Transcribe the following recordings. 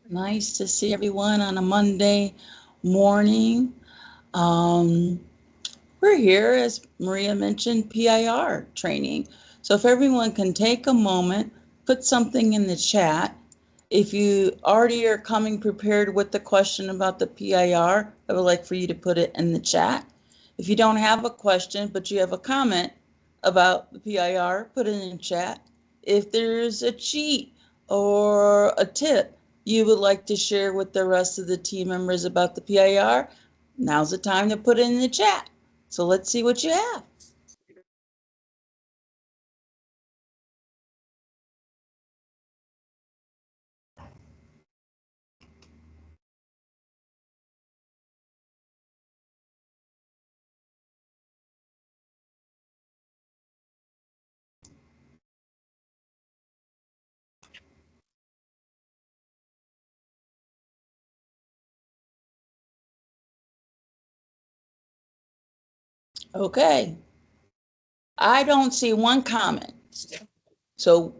Nice to see everyone on a Monday morning. Um, we're here, as Maria mentioned, PIR training. So if everyone can take a moment, put something in the chat. If you already are coming prepared with the question about the PIR, I would like for you to put it in the chat. If you don't have a question, but you have a comment about the PIR, put it in the chat. If there's a cheat or a tip you would like to share with the rest of the team members about the PIR, now's the time to put it in the chat. So let's see what you have. Okay, I don't see one comment. So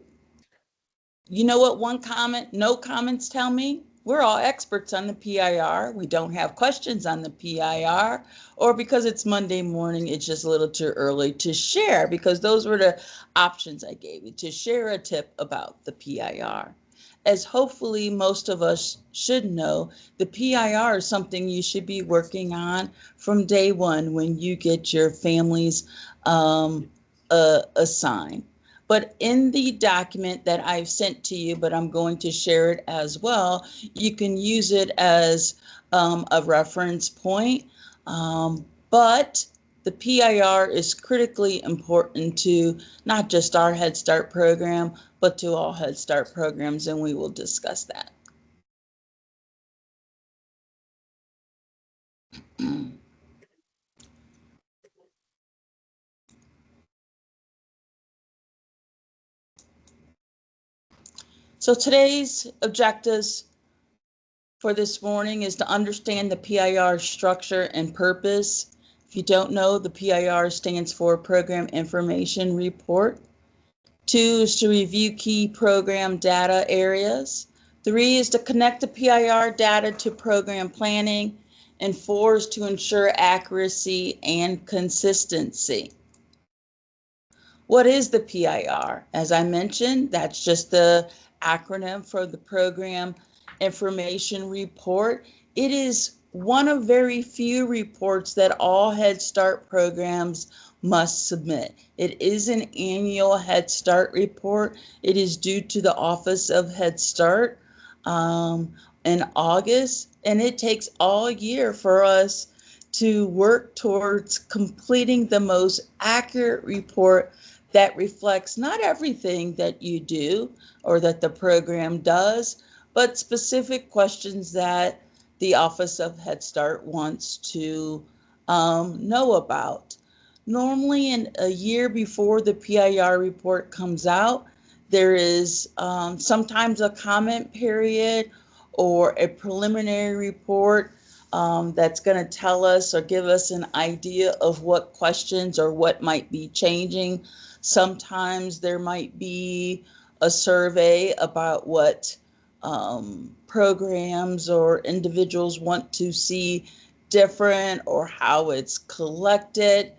you know what one comment, no comments tell me? We're all experts on the PIR. We don't have questions on the PIR, or because it's Monday morning, it's just a little too early to share, because those were the options I gave you to share a tip about the PIR. As hopefully most of us should know, the PIR is something you should be working on from day one when you get your families assigned. But in the document that I've sent to you, but I'm going to share it as well, you can use it as a reference point. But the PIR is critically important to not just our Head Start program, but to all Head Start programs, and we will discuss that. So today's objectives for this morning is to understand the PIR structure and purpose. If you don't know, the PIR stands for Program Information Report. 2 is to review key program data areas. 3 is to connect the PIR data to program planning. And 4 is to ensure accuracy and consistency. What is the PIR? As I mentioned, that's just the acronym for the Program Information Report. It is one of very few reports that all Head Start programs must submit. It is an annual Head Start report. It is due to the Office of Head Start in August, and it takes all year for us to work towards completing the most accurate report that reflects not everything that you do or that the program does, but specific questions that the Office of Head Start wants to know about. Normally, in a year before the PIR report comes out, there is sometimes a comment period or a preliminary report that's going to tell us or give us an idea of what questions or what might be changing. Sometimes there might be a survey about what programs or individuals want to see different or how it's collected.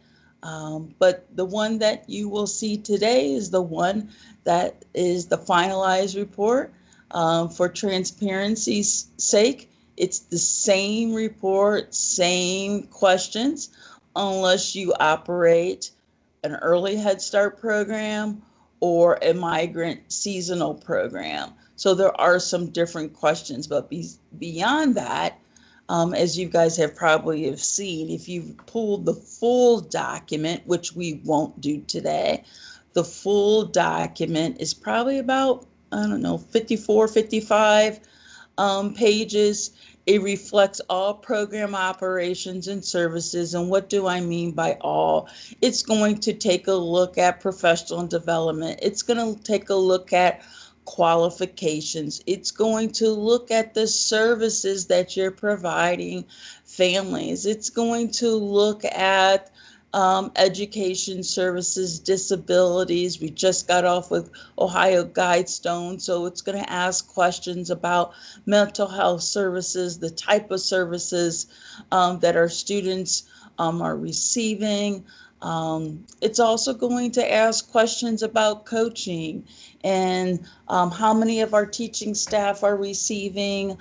But the one that you will see today is the one that is the finalized report. For transparency's sake, it's the same report, same questions, unless you operate an early Head Start program or a migrant seasonal program. So there are some different questions, but beyond that, as you guys have probably have seen, if you've pulled the full document, which we won't do today, the full document is probably about, I don't know, 54, 55 pages. It reflects all program operations and services. And what do I mean by all? It's going to take a look at professional development. It's going to take a look at qualifications. It's going to look at the services that you're providing families. It's going to look at education services, disabilities. We just got off with Ohio Guidestone, so it's going to ask questions about mental health services, the type of services that our students are receiving. It's also going to ask questions about coaching and how many of our teaching staff are receiving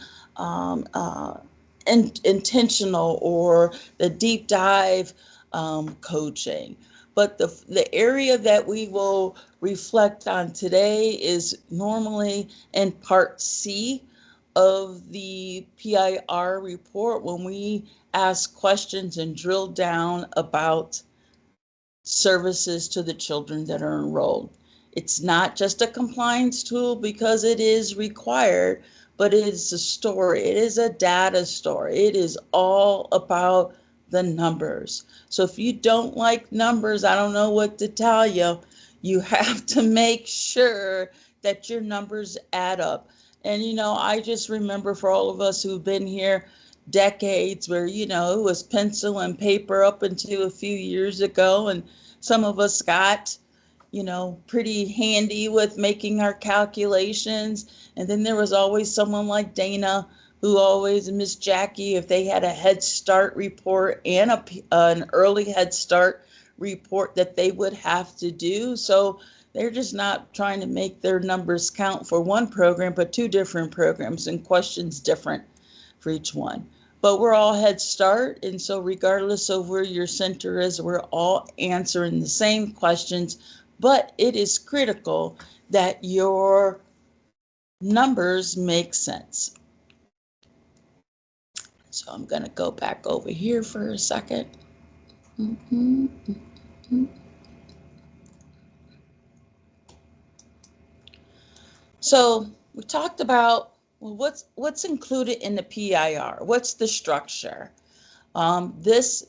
intentional or the deep dive coaching. But the area that we will reflect on today is normally in part C of the PIR report when we ask questions and drill down about services to the children that are enrolled. It's not just a compliance tool because it is required, but it is a story. It is a data story. It is all about the numbers. So if you don't like numbers, I don't know what to tell you. You have to make sure that your numbers add up. And, I just remember for all of us who've been here decades where, it was pencil and paper up until a few years ago. And some of us got, pretty handy with making our calculations. And then there was always someone like Dana who always, Miss Jackie, if they had a Head Start report and an early Head Start report that they would have to do. So they're just not trying to make their numbers count for one program, but two different programs and questions different for each one. But we're all Head Start, and so regardless of where your center is, we're all answering the same questions, but it is critical that your numbers make sense. So I'm going to go back over here for a second. So we talked about, well, what's included in the PIR? What's the structure? This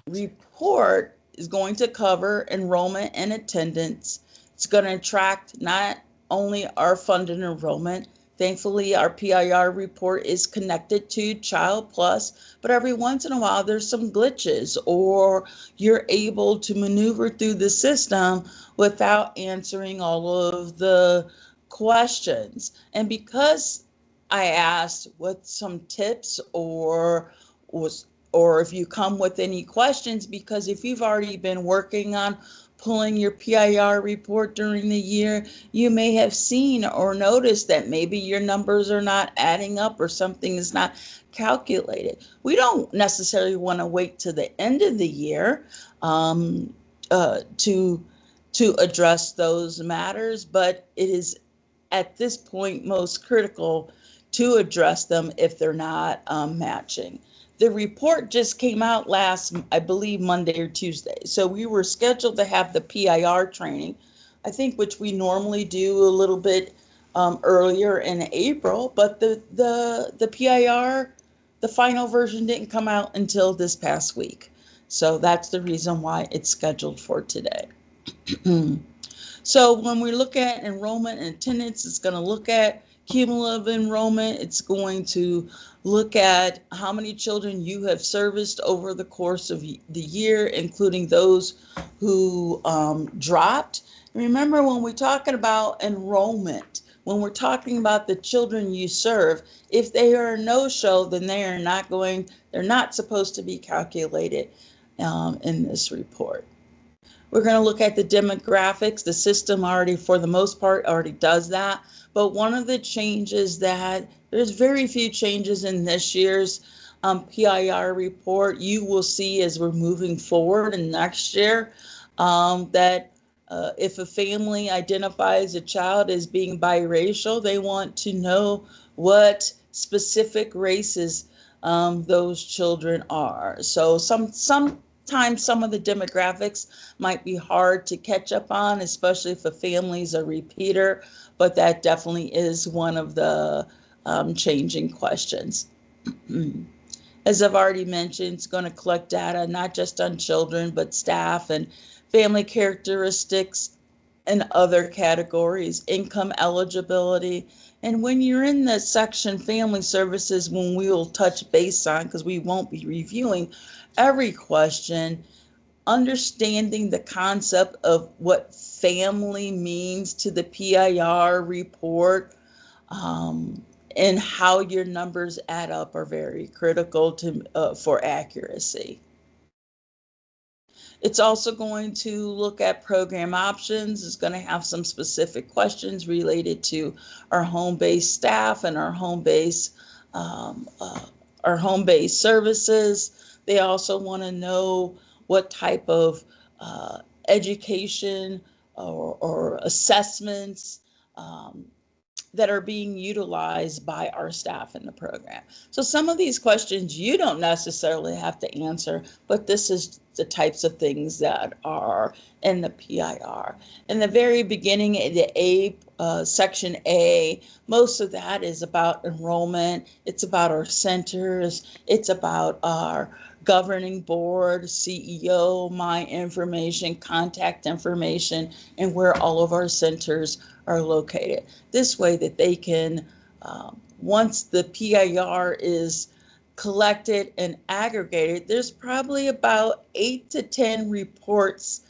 report is going to cover enrollment and attendance. It's going to track not only our funded enrollment. Thankfully, our PIR report is connected to Child Plus, but every once in a while there's some glitches or you're able to maneuver through the system without answering all of the questions. And because I asked what some tips or if you come with any questions, because if you've already been working on pulling your PIR report during the year, you may have seen or noticed that maybe your numbers are not adding up or something is not calculated. We don't necessarily want to wait to the end of the year to address those matters, but it is at this point most critical to address them if they're not matching. The report just came out last, I believe, Monday or Tuesday. So we were scheduled to have the PIR training, I think, which we normally do a little bit earlier in April, but the PIR, the final version didn't come out until this past week. So that's the reason why it's scheduled for today. So when we look at enrollment and attendance, it's going to look at cumulative enrollment. It's going to look at how many children you have serviced over the course of the year, including those who dropped. Remember, when we're talking about enrollment, when we're talking about the children you serve, if they are a no-show, then they're not supposed to be calculated in this report. We're going to look at the demographics. The system already, for the most part, already does that. But one of the changes that there's very few changes in this year's PIR report. You will see as we're moving forward in next year that if a family identifies a child as being biracial, they want to know what specific races those children are. So sometimes some of the demographics might be hard to catch up on, especially if a family is a repeater, but that definitely is one of the changing questions. As I've already mentioned, it's going to collect data not just on children, but staff and family characteristics and other categories, income eligibility. And when you're in the section family services, when we will touch base on, because we won't be reviewing every question, understanding the concept of what family means to the PIR report, and how your numbers add up are very critical to for accuracy. It's also going to look at program options. It's going to have some specific questions related to our home-based staff and our home-based services. They also want to know what type of education or assessments that are being utilized by our staff in the program. So some of these questions you don't necessarily have to answer, but this is the types of things that are in the PIR. In the very beginning, the section A, most of that is about enrollment. It's about our centers. It's about our governing board, CEO, my information, contact information, and where all of our centers are located. This way that they can, once the PIR is collected and aggregated, there's probably about 8 to 10 reports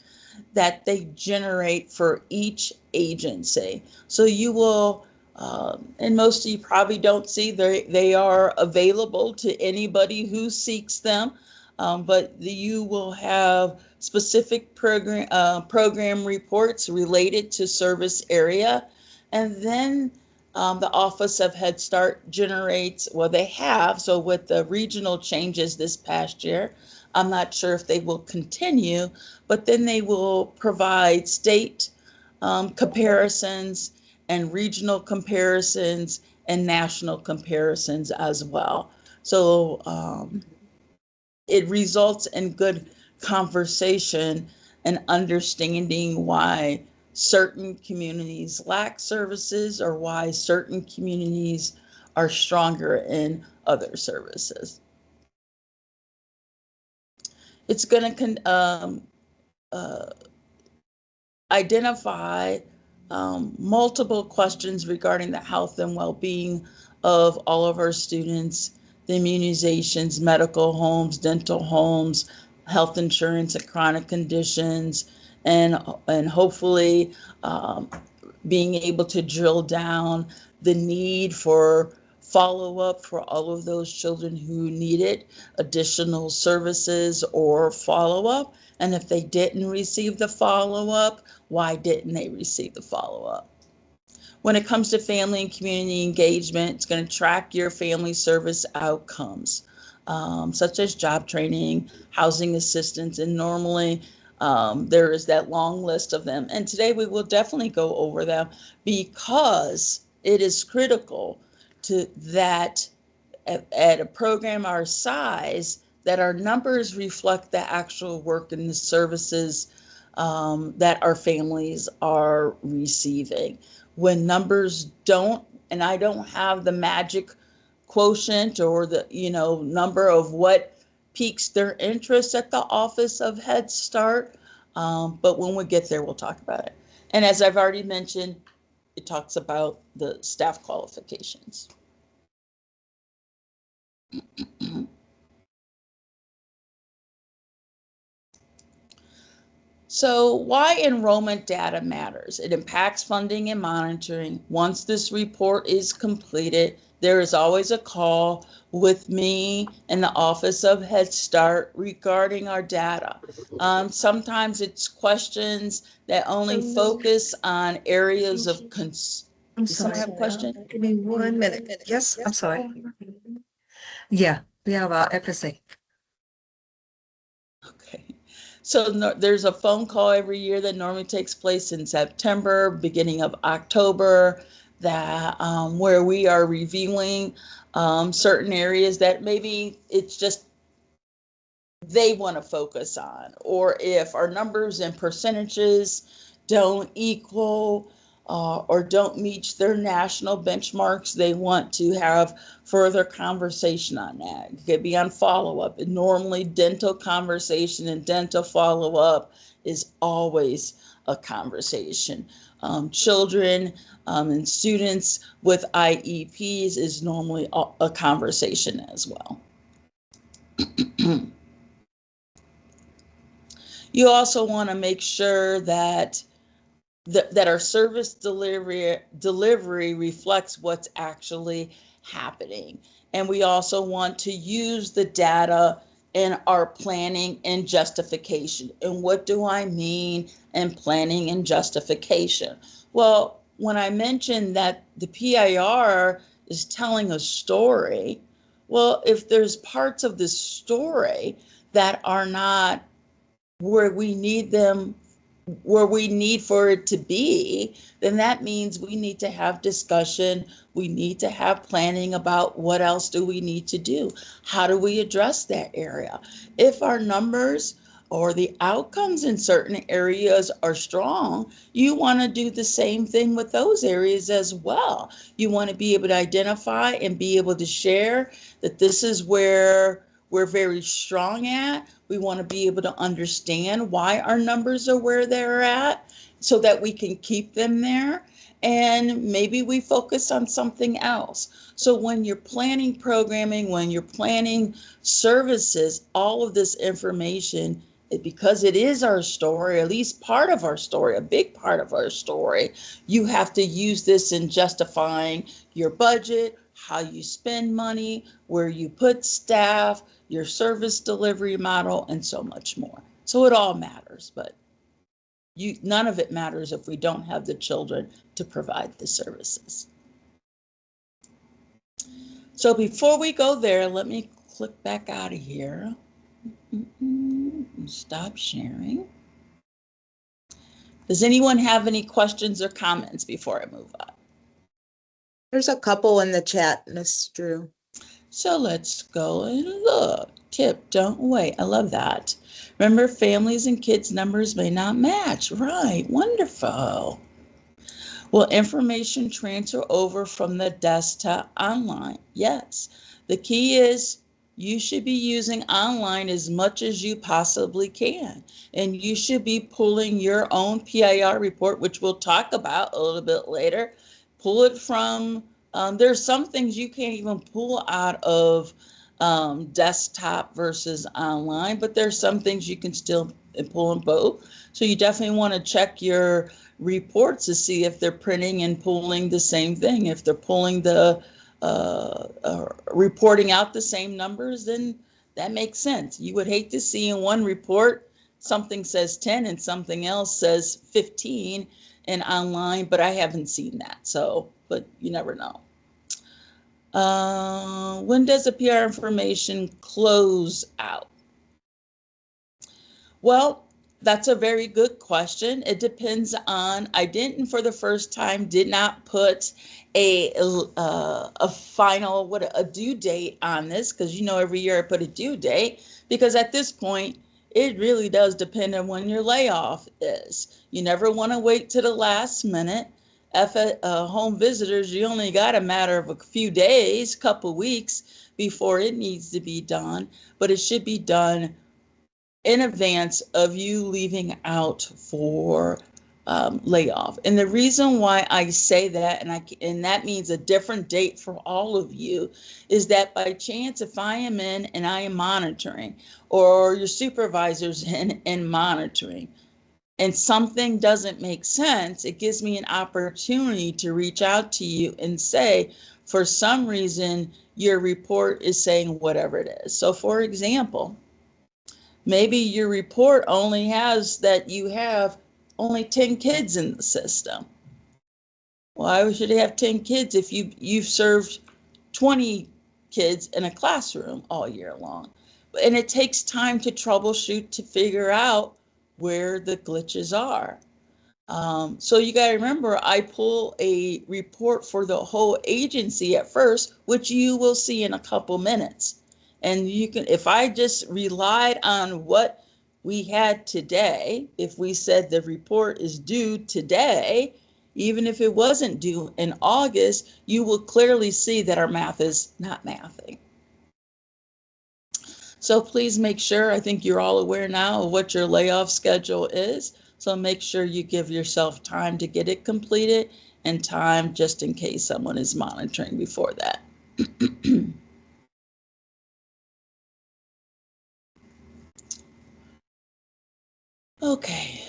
that they generate for each agency. So you will, and most of you probably don't see, they are available to anybody who seeks them, but you will have specific program reports related to service area. And then the Office of Head Start generates, well, they have, so with the regional changes this past year, I'm not sure if they will continue, but then they will provide state comparisons and regional comparisons and national comparisons as well. So it results in good conversation and understanding why certain communities lack services or why certain communities are stronger in other services. It's going to identify multiple questions regarding the health and well-being of all of our students, the immunizations, medical homes, dental homes, health insurance and chronic conditions, and hopefully being able to drill down the need for follow-up for all of those children who needed additional services or follow-up. And if they didn't receive the follow-up, why didn't they receive the follow-up? When it comes to family and community engagement, it's going to track your family service outcomes, such as job training, housing assistance, and normally there is that long list of them. And today we will definitely go over them because it is critical to that at a program our size, that our numbers reflect the actual work and the services that our families are receiving. When numbers don't, and I don't have the magic quotient or the number of what piques their interest at the Office of Head Start, but when we get there, we'll talk about it. And as I've already mentioned, it talks about the staff qualifications. So why enrollment data matters? It impacts funding and monitoring. Once this report is completed, there is always a call with me and the Office of Head Start regarding our data. Sometimes it's questions that only focus on areas of concern. Does someone have a question? Give me 1 minute. Yes, I'm sorry. Yeah, we have our FSA. Okay. So there's a phone call every year that normally takes place in September, beginning of October, that where we are reviewing certain areas that maybe it's just they want to focus on, or if our numbers and percentages don't equal or don't meet their national benchmarks, they want to have further conversation on that. It could be on follow-up. And normally dental conversation and dental follow-up is always a conversation. Children and students with IEPs is normally a conversation as well. You also want to make sure that that our service delivery reflects what's actually happening. And we also want to use the data in our planning and justification. And what do I mean in planning and justification? Well, when I mentioned that the PIR is telling a story, well, if there's parts of the story that are not where we need them, where we need for it to be, then that means we need to have discussion. We need to have planning about what else do we need to do? How do we address that area? If our numbers or the outcomes in certain areas are strong, you want to do the same thing with those areas as well. You want to be able to identify and be able to share that this is where we're very strong at. We want to be able to understand why our numbers are where they're at so that we can keep them there. And maybe we focus on something else. So when you're planning programming, when you're planning services, all of this information, because it is our story, at least part of our story, a big part of our story, you have to use this in justifying your budget, how you spend money, where you put staff, your service delivery model, and so much more. So it all matters, but none of it matters if we don't have the children to provide the services. So before we go there, let me click back out of here. Stop sharing. Does anyone have any questions or comments before I move on? There's a couple in the chat, Miss Drew. So let's go and look. Tip, don't wait. I love that. Remember, families and kids' numbers may not match. Right, wonderful. Will information transfer over from the desk to online? Yes. The key is you should be using online as much as you possibly can. And you should be pulling your own PIR report, which we'll talk about a little bit later. Pull it from, there's some things you can't even pull out of desktop versus online, but there's some things you can still pull in both. So you definitely want to check your reports to see if they're printing and pulling the same thing. If they're pulling the reporting out the same numbers, then that makes sense. You would hate to see in one report something says 10 and something else says 15 and online, but I haven't seen that. So, but you never know. When does the PR information close out? Well, that's a very good question. It depends on, I didn't for the first time, did not put a final, a due date on this, because every year I put a due date, because at this point, it really does depend on when your layoff is. You never want to wait to the last minute. Home visitors, you only got a matter of a few days, couple weeks before it needs to be done, but it should be done in advance of you leaving out for layoff. And the reason why I say that, and that means a different date for all of you, is that by chance, if I am in and I am monitoring, or your supervisor's in and monitoring, and something doesn't make sense, it gives me an opportunity to reach out to you and say, for some reason, your report is saying whatever it is. So for example, maybe your report only has that you have only 10 kids in the system. Why should you have 10 kids if you've served 20 kids in a classroom all year long? And it takes time to troubleshoot to figure out where the glitches are. So you got to remember, I pull a report for the whole agency at first, which you will see in a couple minutes. And you can, if I just relied on what we had today, if we said the report is due today, even if it wasn't due in August, you will clearly see that our math is not mathing. So please make sure, I think you're all aware now of what your layoff schedule is. So make sure you give yourself time to get it completed and time just in case someone is monitoring before that. Okay.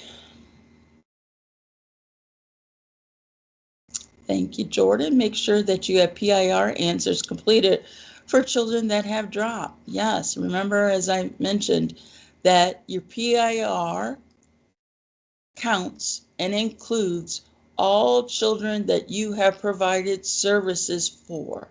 Thank you, Jordan. Make sure that you have PIR answers completed for children that have dropped. Yes, remember, as I mentioned, that your PIR counts and includes all children that you have provided services for,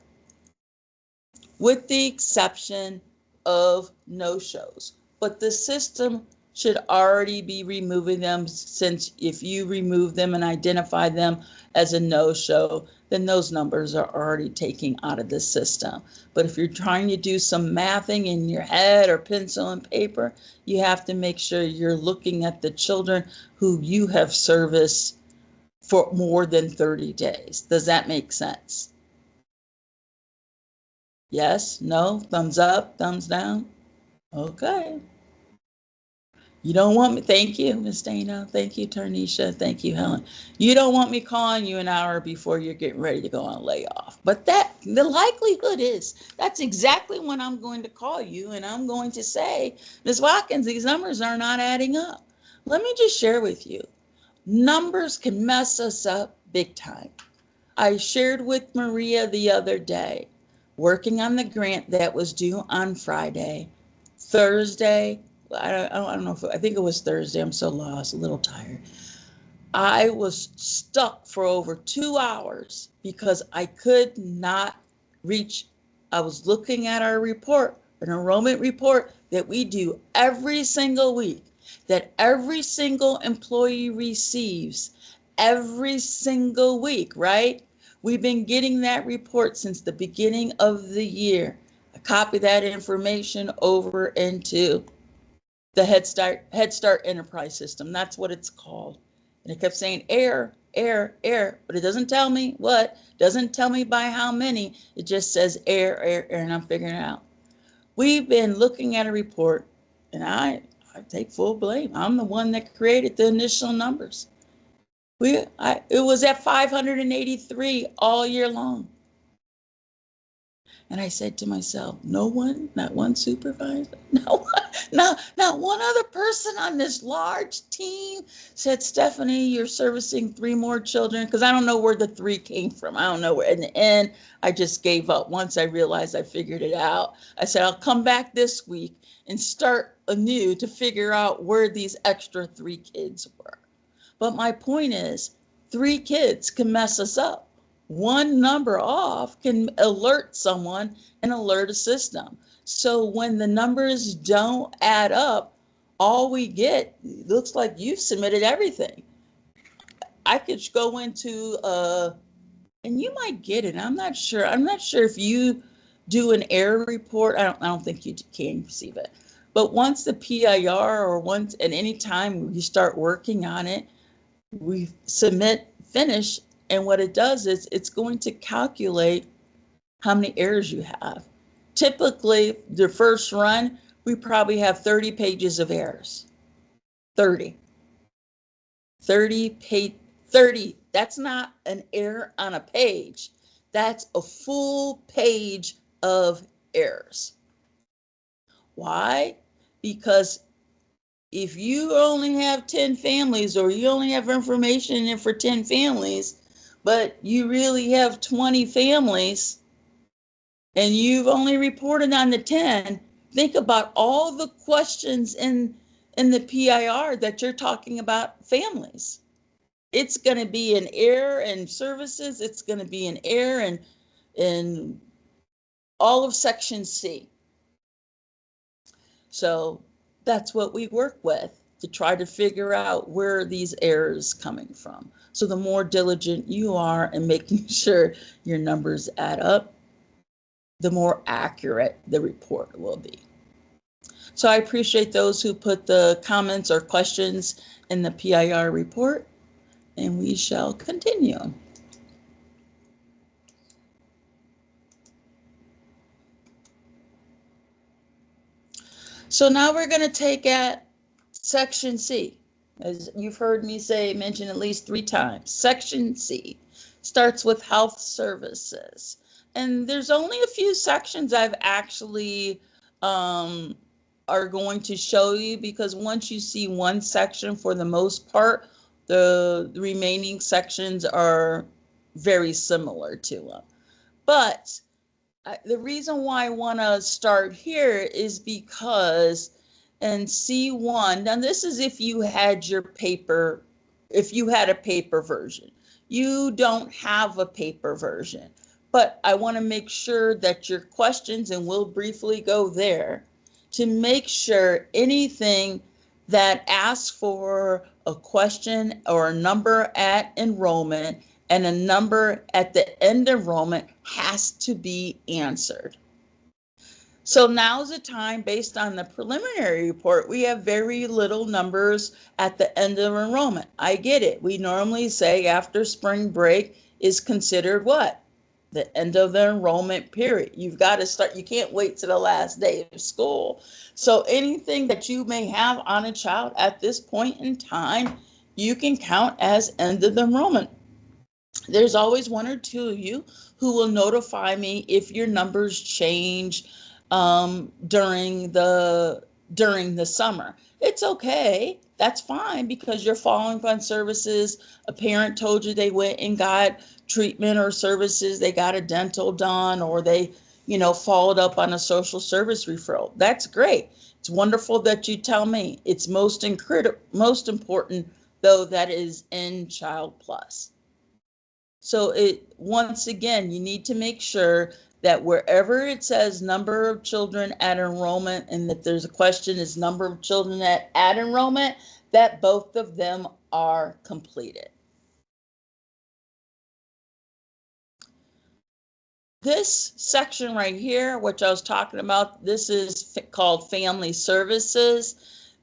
with the exception of no-shows. But the system should already be removing them, since if you remove them and identify them as a no-show, then those numbers are already taken out of the system. But if you're trying to do some mathing in your head or pencil and paper, you have to make sure you're looking at the children who you have serviced for more than 30 days. Does that make sense? Yes, no, thumbs up, thumbs down? Okay. You don't want me, thank you, Miss Dana. Thank you, Tarnisha. Thank you, Helen. You don't want me calling you an hour before you're getting ready to go on layoff. But the likelihood is that's exactly when I'm going to call you, and I'm going to say, Ms. Watkins, these numbers are not adding up. Let me just share with you. Numbers can mess us up big time. I shared with Maria the other day, working on the grant that was due on Friday. Thursday, I don't know if, I think it was Thursday, I'm so lost, a little tired. I was stuck for over 2 hours because I could not reach. I was looking at our report, an enrollment report that we do every single week, that every single employee receives every single week, right? We've been getting that report since the beginning of the year. I copy that information over into the Head Start Enterprise System. That's what it's called. And it kept saying error, error, error, but it doesn't tell me what, doesn't tell me by how many. It just says error, error, error, and I'm figuring it out. We've been looking at a report, and I take full blame. I'm the one that created the initial numbers. It was at 583 all year long. And I said to myself, no one, not one supervisor, not one other person on this large team said, Stephanie, you're servicing 3 more children. Because I don't know where the 3 came from. I don't know where. In the end, I just gave up. Once I realized I figured it out, I said, I'll come back this week and start anew to figure out where these extra 3 kids were. But my point is, 3 kids can mess us up. One number off can alert someone and alert a system. So when the numbers don't add up, all we get looks like you've submitted everything. I could go into and you might get it. I'm not sure. I'm not sure if you do an error report. I don't think you can receive it. But once the PIR, or once at any time you start working on it, we submit, finish, and what it does is it's going to calculate how many errors you have. Typically, the first run, we probably have 30 pages of errors. 30. 30. That's not an error on a page. That's a full page of errors. Why? Because if you only have 10 families, or you only have information in for 10 families, but you really have 20 families and you've only reported on the 10, think about all the questions in the PIR that you're talking about families. It's going to be an error in services. It's going to be an error in all of Section C. So that's what we work with, to try to figure out where these errors coming from. So the more diligent you are in making sure your numbers add up, the more accurate the report will be. So I appreciate those who put the comments or questions in the PIR report, and we shall continue. So now we're going to take at Section C. As you've heard me mention at least 3 times, Section C starts with health services. And there's only a few sections I've actually are going to show you, because once you see one section, for the most part, the remaining sections are very similar to them. But the reason why I want to start here is because in C1, now this is if you had your paper, if you had a paper version. You don't have a paper version, but I want to make sure that your questions, and we'll briefly go there, to make sure anything that asks for a question or a number at enrollment and a number at the end enrollment has to be answered. So now's the time, based on the preliminary report, we have very little numbers at the end of enrollment. I get it. We normally say after spring break is considered what? The end of the enrollment period. You've got to start, you can't wait to the last day of school. So anything that you may have on a child at this point in time, you can count as end of the enrollment. There's always one or two of you who will notify me if your numbers change during the summer. It's okay. That's fine, because you're following fund services. A parent told you they went and got treatment or services. They got a dental done, or they, followed up on a social service referral. That's great. It's wonderful that you tell me. It's most important, though, that is in Child Plus. So once again, you need to make sure that wherever it says number of children at enrollment, and that there's a question is number of children at enrollment, that both of them are completed. This section right here, which I was talking about, this is called Family Services.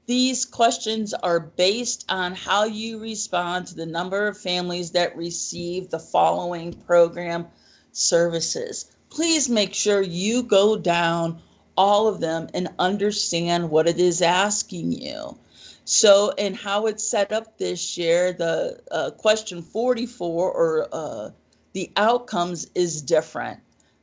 These questions are based on how you respond to the number of families that receive the following program services. Please make sure you go down all of them and understand what it is asking you. So, and how it's set up this year, the question 44, or the outcomes, is different.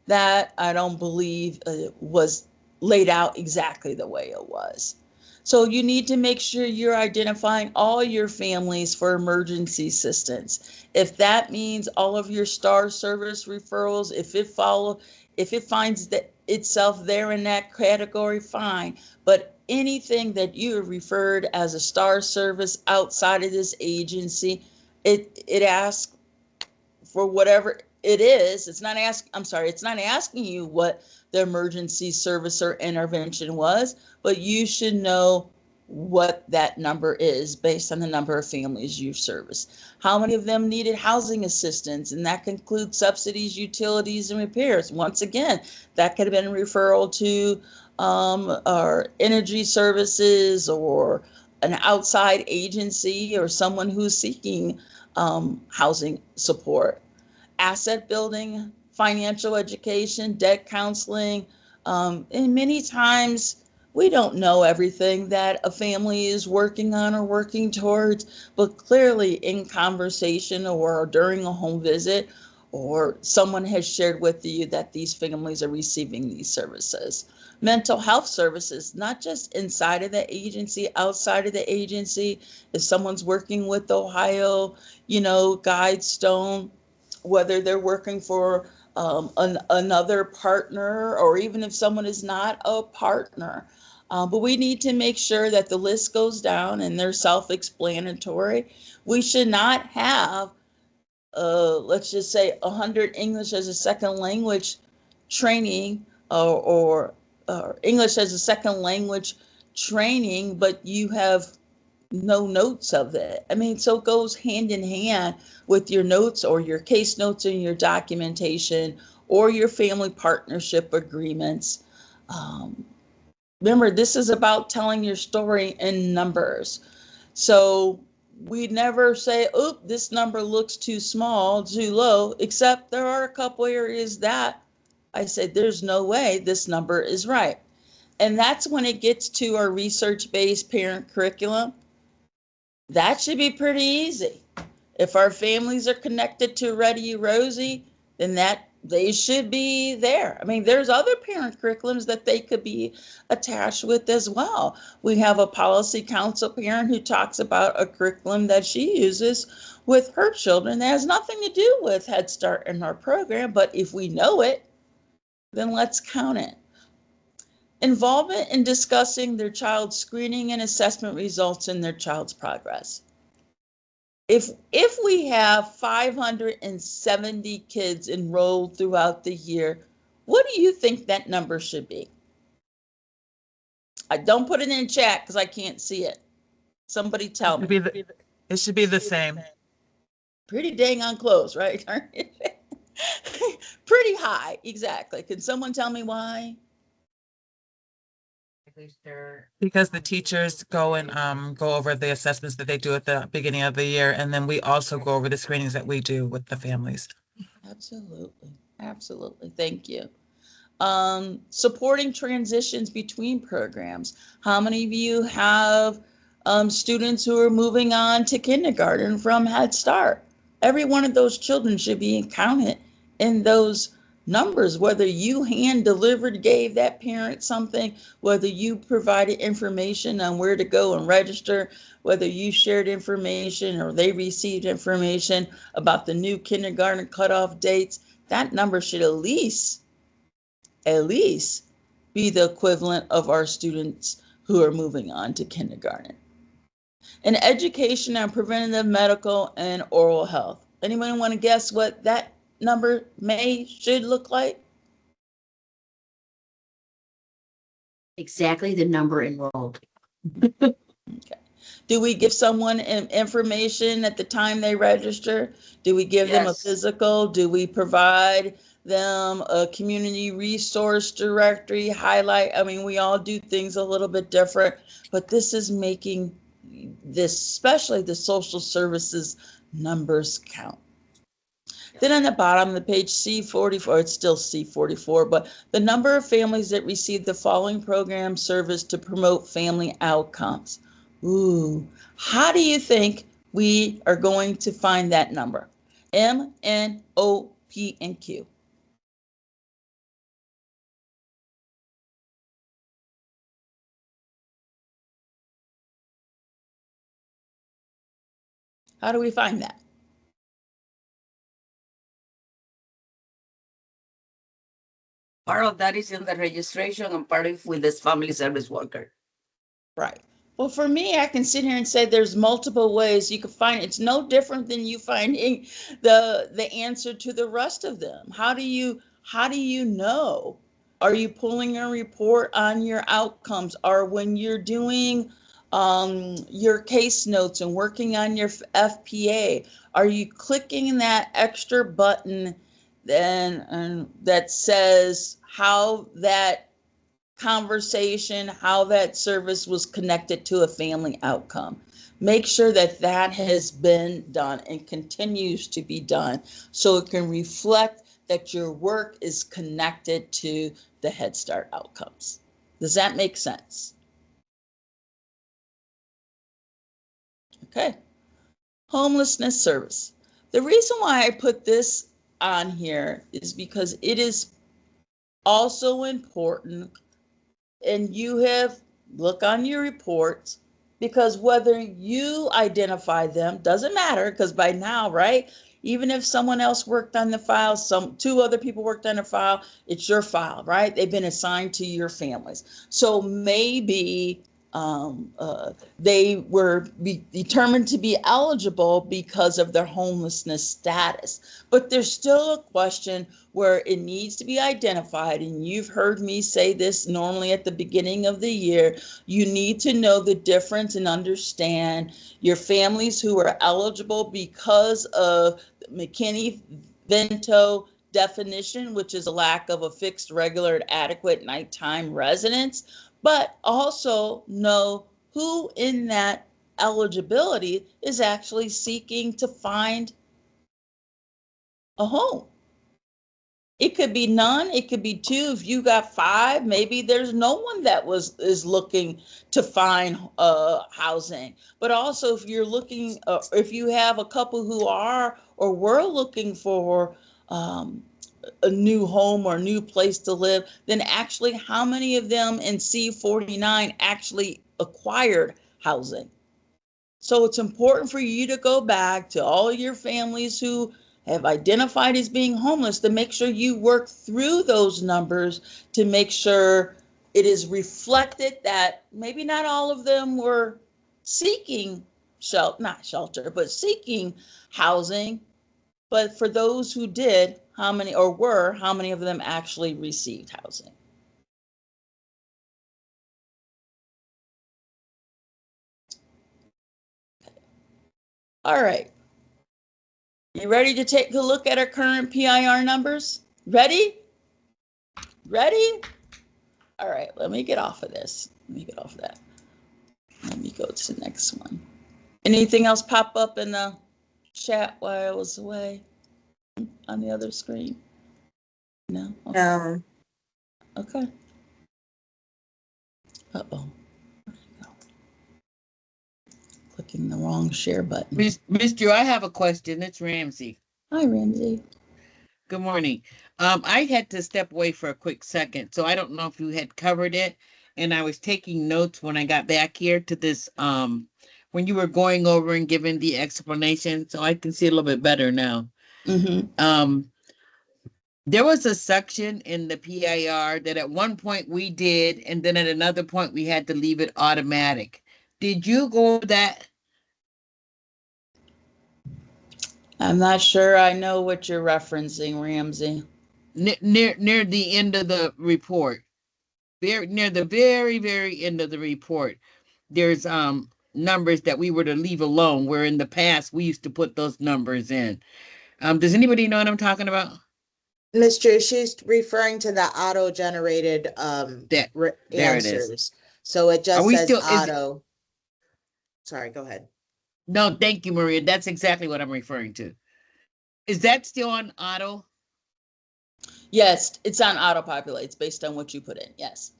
That I don't believe was laid out exactly the way it was. So you need to make sure you're identifying all your families for emergency assistance. If that means all of your STAR service referrals, if it finds that itself there in that category, fine. But anything that you have referred as a STAR service outside of this agency, it asks for whatever it is. It's not asking you what the emergency service or intervention was, but you should know what that number is based on the number of families you service. How many of them needed housing assistance? And that can include subsidies, utilities, and repairs. Once again, that could have been a referral to our energy services, or an outside agency, or someone who's seeking housing support. Asset building, financial education, debt counseling, and many times we don't know everything that a family is working on or working towards, but clearly in conversation or during a home visit, or someone has shared with you that these families are receiving these services. Mental health services, not just inside of the agency, outside of the agency. If someone's working with Ohio, Guidestone, whether they're working for another partner, or even if someone is not a partner. But we need to make sure that the list goes down and they're self-explanatory. We should not have, let's just say, 100 English as a second language training, or English as a second language training, but you have no notes of it. So it goes hand in hand with your notes, or your case notes, and your documentation, or your family partnership agreements. Remember, this is about telling your story in numbers. So we never say, oh, this number looks too small, too low, except there are a couple areas that I said, there's no way this number is right. And that's when it gets to our research-based parent curriculum. That should be pretty easy. If our families are connected to Ready Rosie, then that they should be there. I mean, there's other parent curriculums that they could be attached with as well. We have a policy council parent who talks about a curriculum that she uses with her children that has nothing to do with Head Start in our program, but if we know it, then let's count it. Involvement in discussing their child's screening and assessment results in their child's progress. If we have 570 kids enrolled throughout the year, what do you think that number should be? I don't put it in chat because I can't see it. Somebody tell me. It should be the same. Pretty dang on close, right? Pretty high, exactly. Can someone tell me why? Because the teachers go and go over the assessments that they do at the beginning of the year, and then we also go over the screenings that we do with the families. Absolutely, absolutely. Thank you. Supporting transitions between programs. How many of you have students who are moving on to kindergarten from Head Start? Every one of those children should be counted in those numbers, whether you hand delivered, gave that parent something, whether you provided information on where to go and register, whether you shared information or they received information about the new kindergarten cutoff dates, that number should at least be the equivalent of our students who are moving on to kindergarten. And education on preventative medical and oral health. Anyone want to guess what that number should look like? Exactly the number enrolled. Okay. Do we give someone information at the time they register? Do we give them a Yes. physical? Do we provide them a community resource directory highlight? I mean, we all do things a little bit different, but this is making this, especially the social services numbers count. Then on the bottom of the page, C44, it's still C44, but the number of families that receive the following program service to promote family outcomes. Ooh, how do you think we are going to find that number? M, N, O, P, and Q. How do we find that? Part of that is in the registration and part of with this family service worker. Right. Well, for me, I can sit here and say there's multiple ways you can find it. It's no different than you finding the answer to the rest of them. How do you know? Are you pulling a report on your outcomes? Or when you're doing your case notes and working on your FPA, are you clicking that extra button then that says how that conversation, how that service was connected to a family outcome? Make sure that that has been done and continues to be done so it can reflect that your work is connected to the Head Start outcomes. Does that make sense? Okay. Homelessness service. The reason why I put this on here is because it is also important, and you have look on your reports, because whether you identify them doesn't matter, because by now, right, even if someone else worked on the file, two other people worked on the file, it's your file, right? They've been assigned to your families. So maybe they were determined to be eligible because of their homelessness status, but there's still a question where it needs to be identified. And you've heard me say this normally at the beginning of the year. You need to know the difference and understand your families who are eligible because of McKinney-Vento definition, which is a lack of a fixed, regular, and adequate nighttime residence, but also know who in that eligibility is actually seeking to find a home. It could be none, it could be two. If you got five, maybe there's no one that is looking to find housing. But also if you're looking, if you have a couple who are or were looking for a new home or a new place to live, then actually how many of them in C49 actually acquired housing? So it's important for you to go back to all your families who have identified as being homeless to make sure you work through those numbers to make sure it is reflected that maybe not all of them were seeking not shelter, but seeking housing. But for those who did, how many of them actually received housing? All right. You ready to take a look at our current PIR numbers? Ready? Ready? All right, let me get off of this. Let me get off of that. Let me go to the next one. Anything else pop up in the chat while I was away on the other screen? No? Okay. No, Okay. Uh-oh. Clicking the wrong share button. Miss Drew, I have a question. It's Ramsey. Hi, Ramsey. Good morning. I had to step away for a quick second, so I don't know if you had covered it. And I was taking notes when I got back here to this, when you were going over and giving the explanation, so I can see a little bit better now. Mm-hmm. There was a section in the PIR that at one point we did, and then at another point we had to leave it automatic. Did you go over that? I'm not sure I know what you're referencing, Ramsey. Near the end of the report, near the very end of the report, there's numbers that we were to leave alone, where in the past we used to put those numbers in. Does anybody know what I'm talking about? Ms. Drew, she's referring to the auto-generated There it is. answers. So it Are just we says still? auto. Sorry, go ahead. No, thank you, Maria. That's exactly what I'm referring to. Is that still on auto? Yes, it's on auto populates based on what you put in. Yes.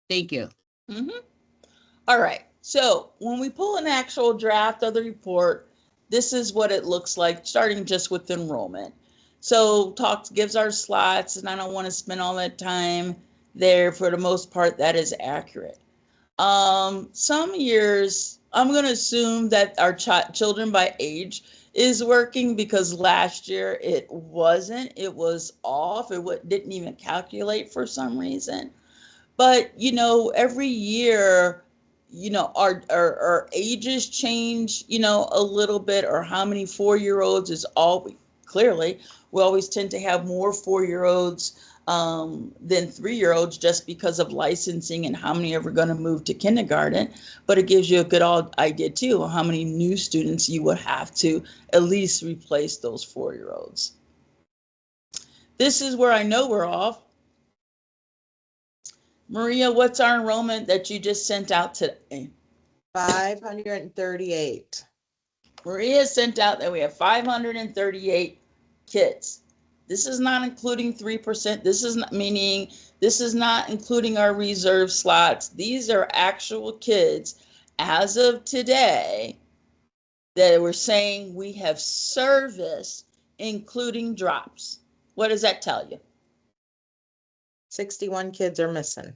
Thank you. Mm-hmm. All right. So when we pull an actual draft of the report, this is what it looks like, starting just with enrollment. So gives our slots, and I don't want to spend all that time there. For the most part, that is accurate. Some years, I'm going to assume that our children by age is working, because last year it wasn't. It was off. It didn't even calculate for some reason. But, every year, our ages change, a little bit, or how many 4-year-olds is clearly, we always tend to have more 4-year-olds than 3-year-olds, just because of licensing and how many are going to move to kindergarten. But it gives you a good idea too, how many new students you would have to at least replace those 4-year-olds. This is where I know we're off. Maria, what's our enrollment that you just sent out today? 538. Maria sent out that we have 538 kids. This is not including 3%. This is not including our reserve slots. These are actual kids as of today that we're saying we have serviced, including drops. What does that tell you? 61 kids are missing.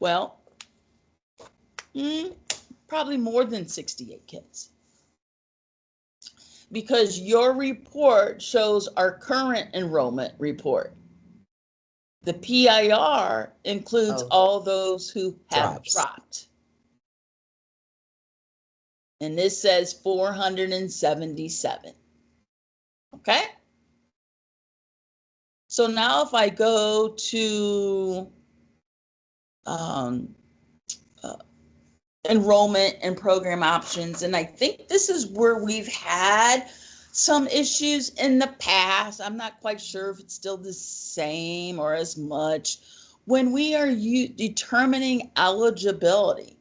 Well, probably more than 68 kids. Because your report shows our current enrollment report. The PIR includes all those who have dropped. And this says 477. Okay? So now if I go to enrollment and program options, and I think this is where we've had some issues in the past. I'm not quite sure if it's still the same or as much. When we are determining eligibility,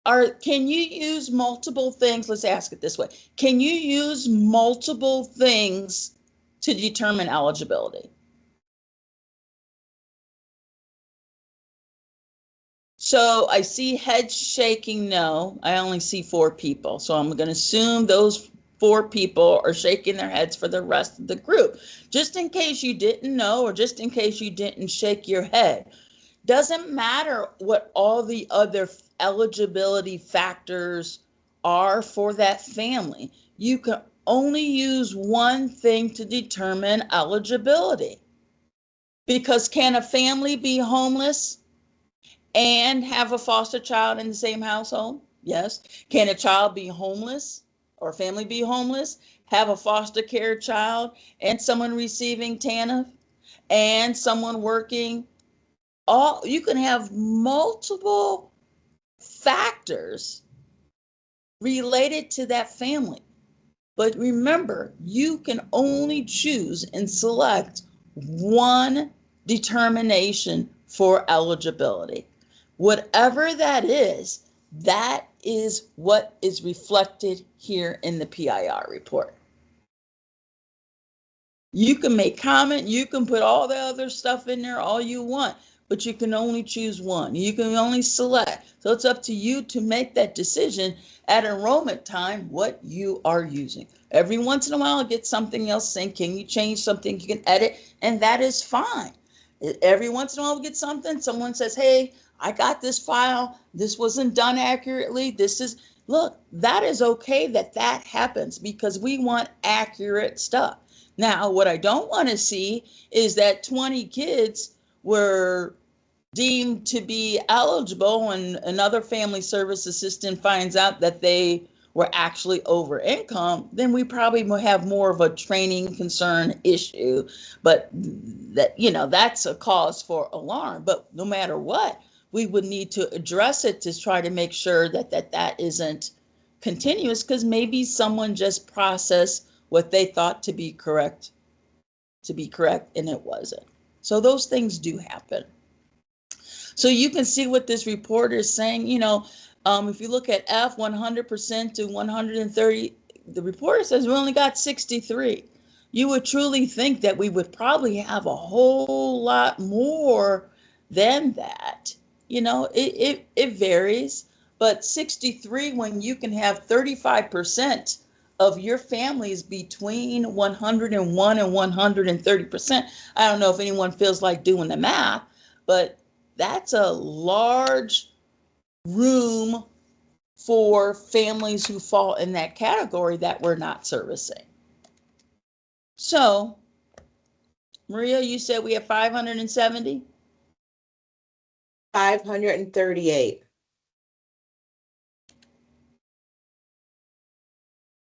can you use multiple things? Let's ask it this way. Can you use multiple things to determine eligibility? So I see heads shaking no. I only see 4 people. So I'm going to assume those 4 people are shaking their heads for the rest of the group. Just in case you didn't know, or just in case you didn't shake your head. Doesn't matter what all the other eligibility factors are for that family. You can only use one thing to determine eligibility. Because can a family be homeless and have a foster child in the same household? Yes. Can a child be homeless or a family be homeless, have a foster care child and someone receiving TANF and someone working? You can have multiple factors related to that family. But remember, you can only choose and select one determination for eligibility. Whatever that is what is reflected here in the PIR report. You can make comment, you can put all the other stuff in there all you want, but you can only choose one. You can only select. So it's up to you to make that decision at enrollment time what you are using. Every once in a while, get something else saying, can you change something? You can edit, and that is fine. Every once in a while, we get something, someone says, hey, I got this file. This wasn't done accurately. Look, that is okay that happens because we want accurate stuff. Now, what I don't want to see is that 20 kids were deemed to be eligible and another family service assistant finds out that they were actually over income, then we probably will have more of a training concern issue. But that's a cause for alarm. But no matter what, we would need to address it to try to make sure that isn't continuous, because maybe someone just processed what they thought to be correct and it wasn't. So those things do happen. So you can see what this report is saying. If you look at F, 100% to 130, the report says we only got 63. You would truly think that we would probably have a whole lot more than that. It varies, but 63 when you can have 35% of your families between 101 and 130%. I don't know if anyone feels like doing the math, but that's a large room for families who fall in that category that we're not servicing. So, Maria, you said we have 570? 538.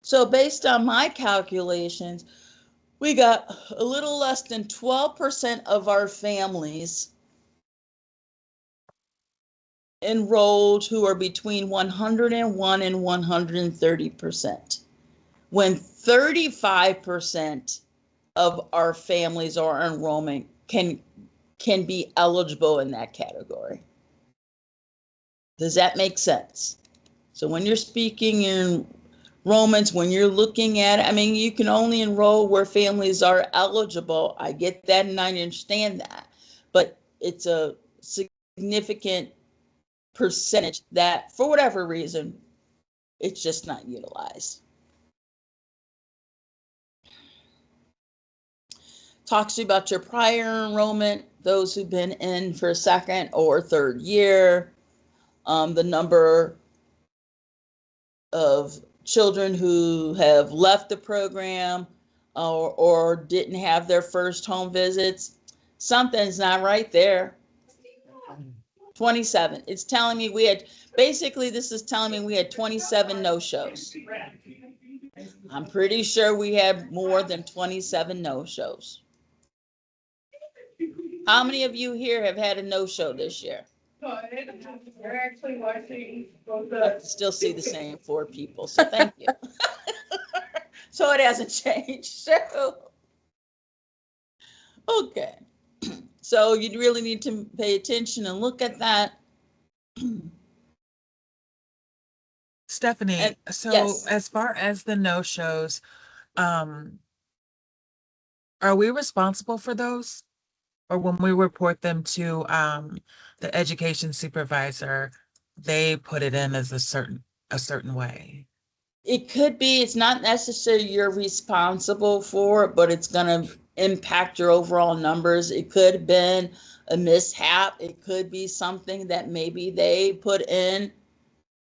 So based on my calculations, we got a little less than 12% of our families enrolled who are between 101 and 130%. When 35% of our families or enrollment can be eligible in that category. Does that make sense? So when you're speaking in enrollments, when you're looking at, you can only enroll where families are eligible. I get that and I understand that, but it's a significant percentage that for whatever reason, it's just not utilized. Talks to you about your prior enrollment, those who've been in for a second or third year, the number of children who have left the program or didn't have their first home visits. Something's not right there. 27. It's telling me this is telling me we had 27 no-shows. I'm pretty sure we had more than 27 no-shows. How many of you here have had a no-show this year? We're actually watching both I still see the same 4 people, so thank you. So it hasn't changed. So, okay. So you really need to pay attention and look at that. Stephanie, yes. As far as the no-shows, are we responsible for those? Or when we report them to the education supervisor, they put it in as a certain way? It could be, it's not necessarily you're responsible for it, but it's going to impact your overall numbers. It could have been a mishap. It could be something that maybe they put in.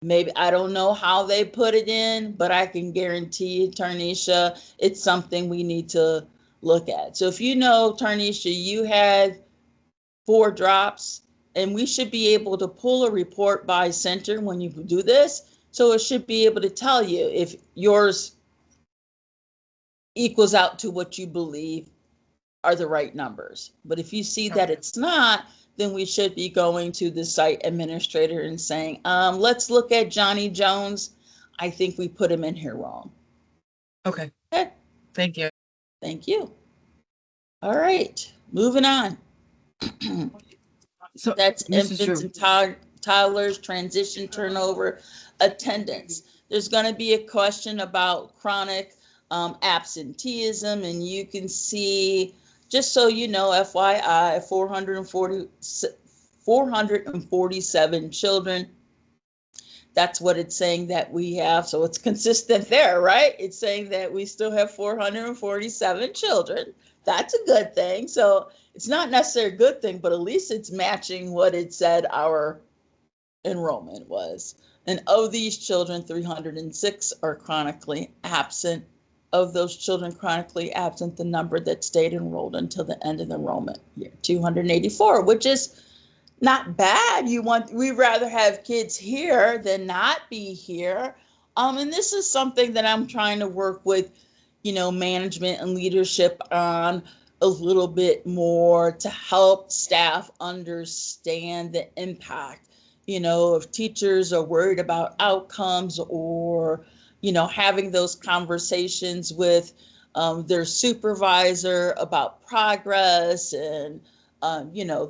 Maybe, I don't know how they put it in, but I can guarantee you, Tarnisha, it's something we need to look at. So if you know, Tarnisha, you had 4 drops, and we should be able to pull a report by center when you do this. So it should be able to tell you if yours equals out to what you believe are the right numbers. But if you see that it's not, then we should be going to the site administrator and saying, let's look at Johnny Jones. I think we put him in here wrong. Okay, Okay, thank you. thank you. All right, moving on. So That's Mrs. infants and toddlers, transition, turnover, attendance. There's going to be a question about chronic absenteeism, and you can see, just so you know, FYI, 447 children. That's what it's saying that we have. So it's consistent there, right? It's saying that we still have 447 children. That's a good thing. So it's not necessarily a good thing, but at least it's matching what it said our enrollment was. And of these children, 306 are chronically absent. Of those children chronically absent, the number that stayed enrolled until the end of the enrollment year, 284, which is not bad. We'd rather have kids here than not be here. And this is something that I'm trying to work with, management and leadership on a little bit more to help staff understand the impact. If teachers are worried about outcomes or, having those conversations with their supervisor about progress and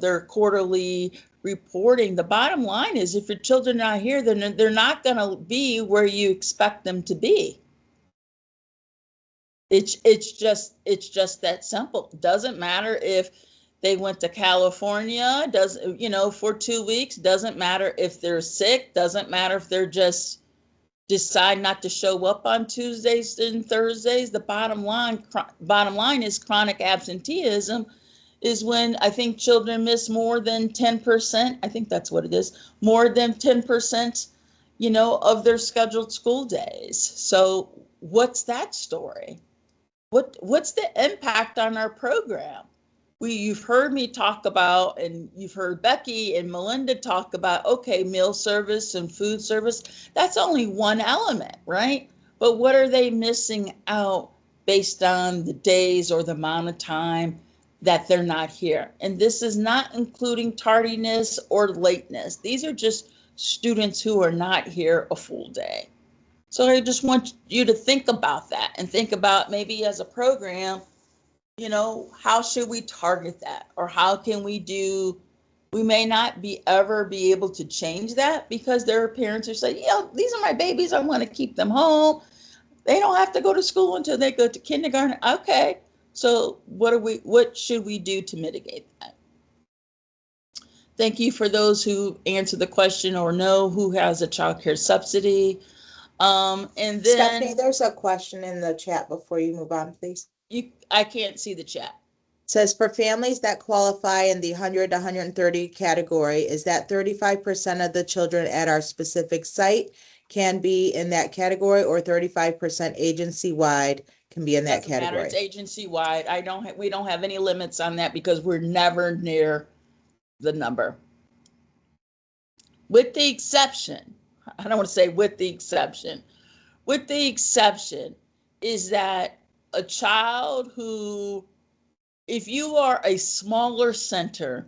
their quarterly reporting. The bottom line is if your children are not here, then they're not going to be where you expect them to be. It's just that simple. Doesn't matter if they went to California, for 2 weeks, doesn't matter if they're sick, doesn't matter if they're just decide not to show up on Tuesdays and Thursdays. The bottom line is chronic absenteeism is when I think children miss more than 10%. I think that's what it is, more than 10%, of their scheduled school days. So what's that story? What's the impact on our program? You've heard me talk about, and you've heard Becky and Melinda talk about, okay, meal service and food service, that's only one element, right? But what are they missing out based on the days or the amount of time that they're not here? And this is not including tardiness or lateness. These are just students who are not here a full day. So I just want you to think about that and think about maybe as a program, how should we target that? Or how can we may not ever be able to change that because there are parents who say, these are my babies. I want to keep them home. They don't have to go to school until they go to kindergarten. Okay. So what should we do to mitigate that? Thank you for those who answer the question or know who has a child care subsidy. And then Stephanie, there's a question in the chat before you move on, please. I can't see the chat. It says for families that qualify in the 100 to 130 category, is that 35% of the children at our specific site can be in that category, or 35% agency-wide can be in that Doesn't matter. category? It's agency-wide. We don't have any limits on that because we're never near the number. With the exception, I don't want to say with the exception is that a child who, if you are a smaller center,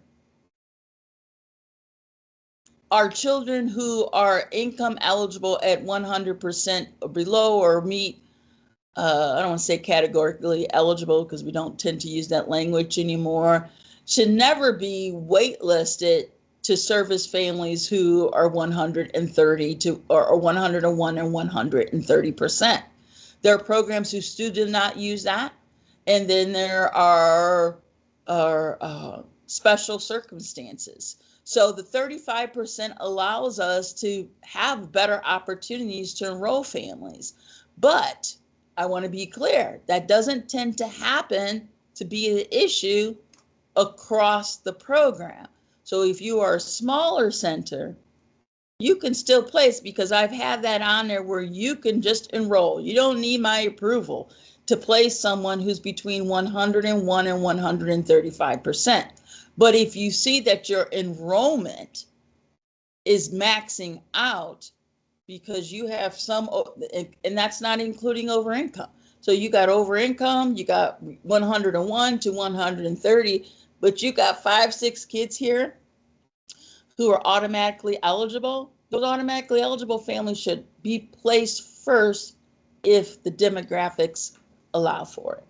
our children who are income eligible at 100% or below or meet, I don't want to say categorically eligible because we don't tend to use that language anymore, should never be waitlisted to service families who are 130 or 101 and 130%. There are programs who still do not use that. And then there are special circumstances. So the 35% allows us to have better opportunities to enroll families. But I want to be clear, that doesn't tend to happen to be an issue across the program. So if you are a smaller center, you can still place, because I've had that on there where you can just enroll. You don't need my approval to place someone who's between 101 and 135%. But if you see that your enrollment is maxing out because you have some, and that's not including over income. So you got over income, you got 101 to 130, but you got 5-6 kids here who are automatically eligible. Those automatically eligible families should be placed first if the demographics allow for it.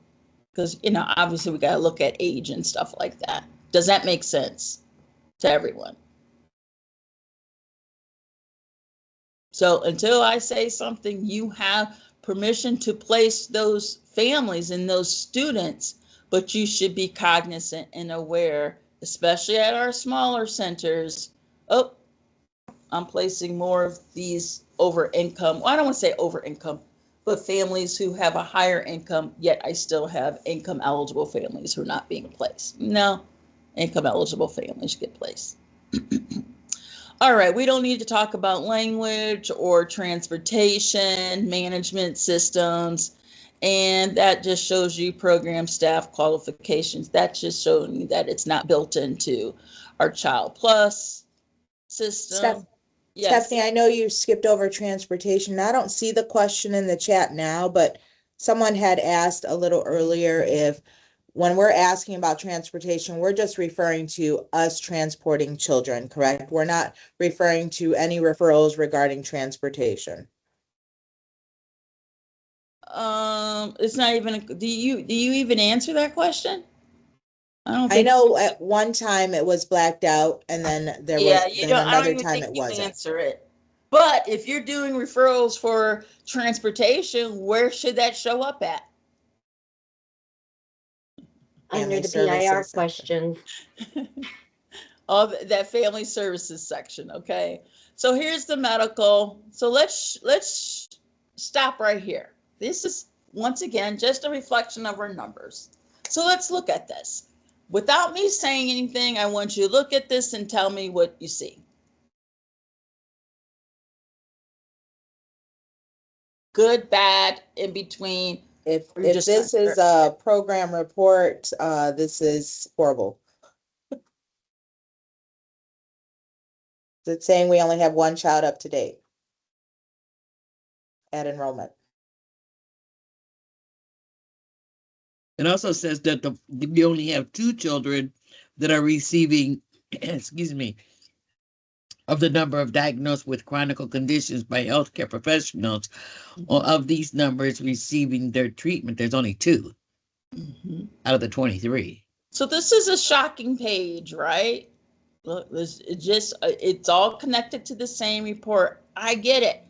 Because, obviously we got to look at age and stuff like that. Does that make sense to everyone? So until I say something, you have permission to place those families and those students, but you should be cognizant and aware, especially at our smaller centers. Oh, I'm placing more of these over income. Well, I don't want to say over income, but families who have a higher income, yet I still have income eligible families who are not being placed. No, income eligible families get placed. All right, we don't need to talk about language or transportation management systems. And that just shows you program staff qualifications. That's just showing you that it's not built into our Child Plus system. Yes. Stephanie, I know you skipped over transportation. I don't see the question in the chat now, but someone had asked a little earlier if when we're asking about transportation, we're just referring to us transporting children, correct? We're not referring to any referrals regarding transportation. It's not even, do you even answer that question? I know at one time it was blacked out and then there was, then another time it wasn't. Answer it. But if you're doing referrals for transportation, where should that show up at? Under the PIR question. Of that family services section. Okay. So here's the medical. So let's stop right here. This is once again just a reflection of our numbers. So let's look at this. Without me saying anything, I want you to look at this and tell me what you see. Good, bad, in between. If this is a program report, this is horrible. It's saying we only have one child up to date at enrollment. It also says that we only have 2 children that are receiving, excuse me, of the number of diagnosed with chronic conditions by healthcare professionals. Or of these numbers receiving their treatment, there's only 2 out of the 23. So this is a shocking page, right? Look, it's all connected to the same report. I get it.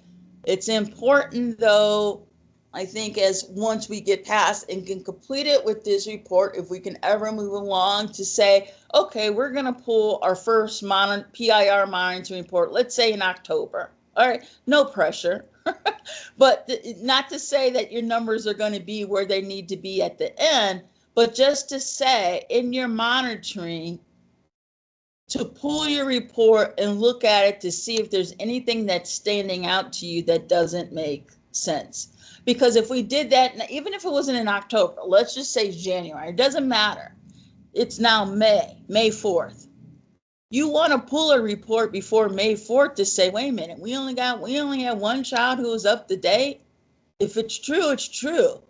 It's important though, I think, as once we get past and can complete it with this report, if we can ever move along to say, okay, we're going to pull our first PIR monitoring report, let's say in October. All right, no pressure. But not to say that your numbers are going to be where they need to be at the end, but just to say in your monitoring, to pull your report and look at it to see if there's anything that's standing out to you that doesn't make sense. Because if we did that, even if it wasn't in October, let's just say January, it doesn't matter. It's now May 4th. You want to pull a report before May 4th to say, wait a minute, we only have one child who is up to date. If it's true, it's true.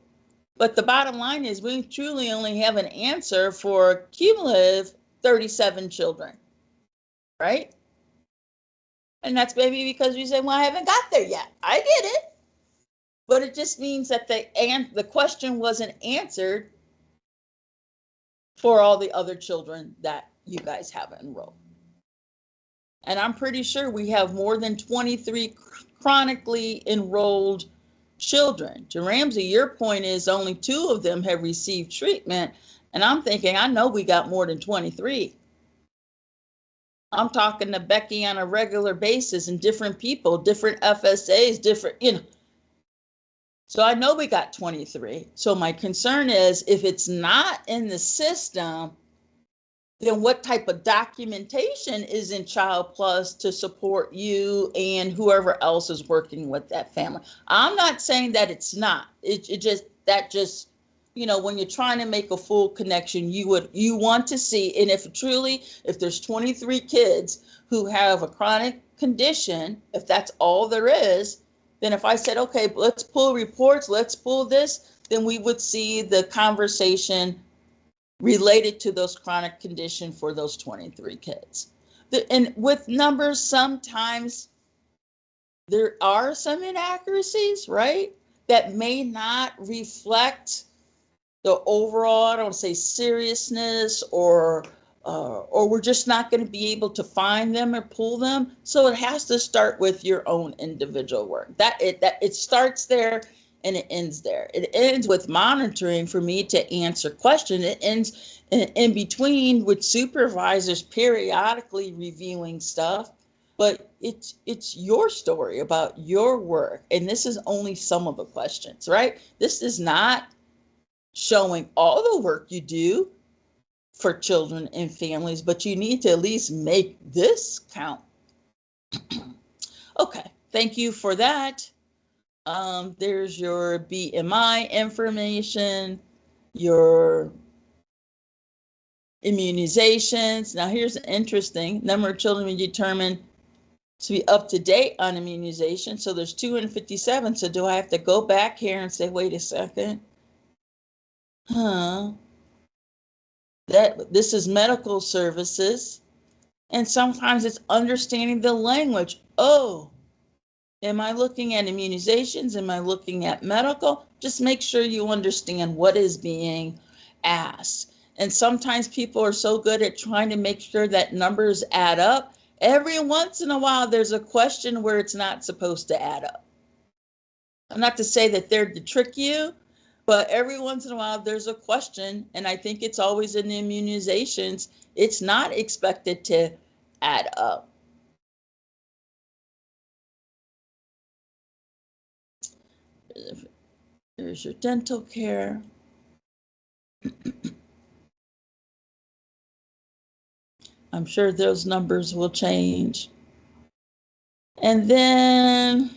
But the bottom line is we truly only have an answer for cumulative 37 children, right? And that's maybe because you say, well, I haven't got there yet. I get it. But it just means that the question wasn't answered for all the other children that you guys have enrolled. And I'm pretty sure we have more than 23 chronically enrolled children. To Ramsey, your point is only 2 of them have received treatment. And I'm thinking, I know we got more than 23. I'm talking to Becky on a regular basis and different people, different FSAs, different, So I know we got 23. So my concern is if it's not in the system, then what type of documentation is in Child Plus to support you and whoever else is working with that family? I'm not saying that it's not. When you're trying to make a full connection, you want to see, and if there's 23 kids who have a chronic condition, if that's all there is, then if I said, okay, let's pull reports, let's pull this, then we would see the conversation related to those chronic condition for those 23 kids. And with numbers, sometimes there are some inaccuracies, right? That may not reflect the overall, I don't say seriousness, or we're just not going to be able to find them or pull them. So it has to start with your own individual work. It starts there and it ends there. It ends with monitoring for me to answer questions. It ends in between with supervisors periodically reviewing stuff. But it's your story about your work. And this is only some of the questions, right? This is not showing all the work you do for children and families, but you need to at least make this count. Okay, thank you for that. There's your BMI information, your immunizations. Now here's interesting number of children we determined to be up to date on immunization. So there's 257. So do I have to go back here and say, wait a second? That this is medical services, and sometimes it's understanding the language. Oh, am I looking at immunizations? Am I looking at medical? Just make sure you understand what is being asked. And sometimes people are so good at trying to make sure that numbers add up. Every once in a while, there's a question where it's not supposed to add up. Not to say that they're to trick you, but every once in a while there's a question, and I think it's always in the immunizations. It's not expected to add up. There's your dental care. I'm sure those numbers will change. And then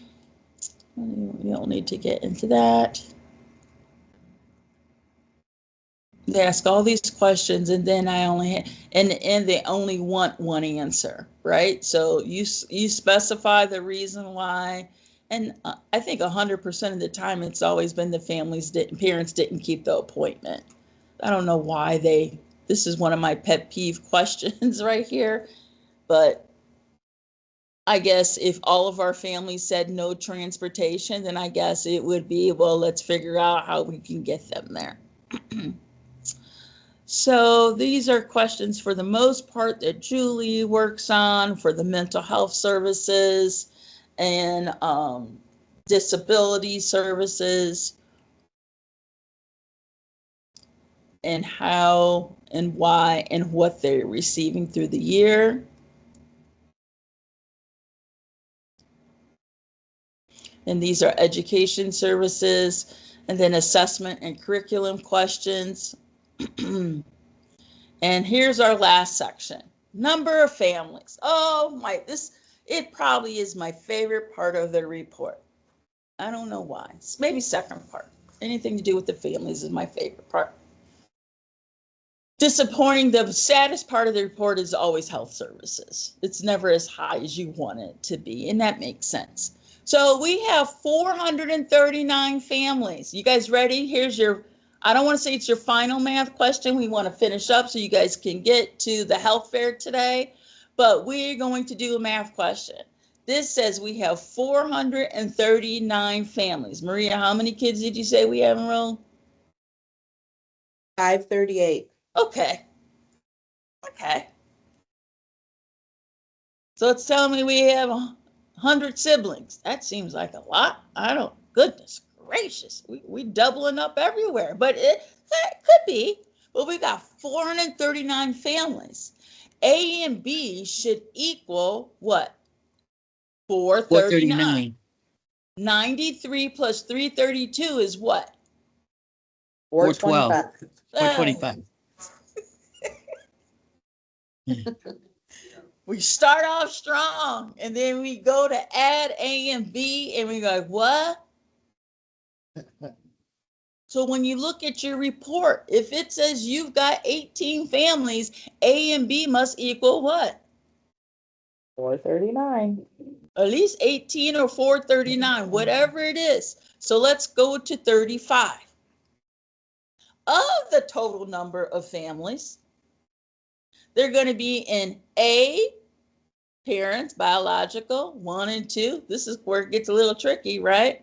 we don't need to get into that. They ask all these questions, and then they only want one answer, right? So you specify the reason why, and I think 100% of the time it's always been the parents didn't keep the appointment. I don't know why this is one of my pet peeve questions right here, but I guess if all of our families said no transportation, then I guess it would be, well, let's figure out how we can get them there. So these are questions for the most part that Julie works on for the mental health services and disability services, and how and why and what they're receiving through the year. And these are education services, and then assessment and curriculum questions. And here's our last section. Number of families. Oh my, it probably is my favorite part of the report. I don't know why. It's maybe second part. Anything to do with the families is my favorite part. Disappointing, the saddest part of the report is always health services. It's never as high as you want it to be, and that makes sense. So we have 439 families. You guys ready? Here's your, I don't want to say it's your final math question. We want to finish up so you guys can get to the health fair today, but we're going to do a math question. This says we have 439 families. Maria, how many kids did you say we have enrolled? 538. Okay. So it's telling me we have 100 siblings. That seems like a lot. Goodness gracious, we doubling up everywhere, but that could be. But we got 439 families. A and B should equal what? 439. 439. 93 plus 332 is what? 412. 425. 425. We start off strong and then we go to add A and B and we go, what? So when you look at your report, if it says you've got 18 families, A and B must equal what? 439. At least 18 or 439, whatever it is. So let's go to 35. Of the total number of families, they're going to be in A, parents, biological, 1 and 2. This is where it gets a little tricky, right?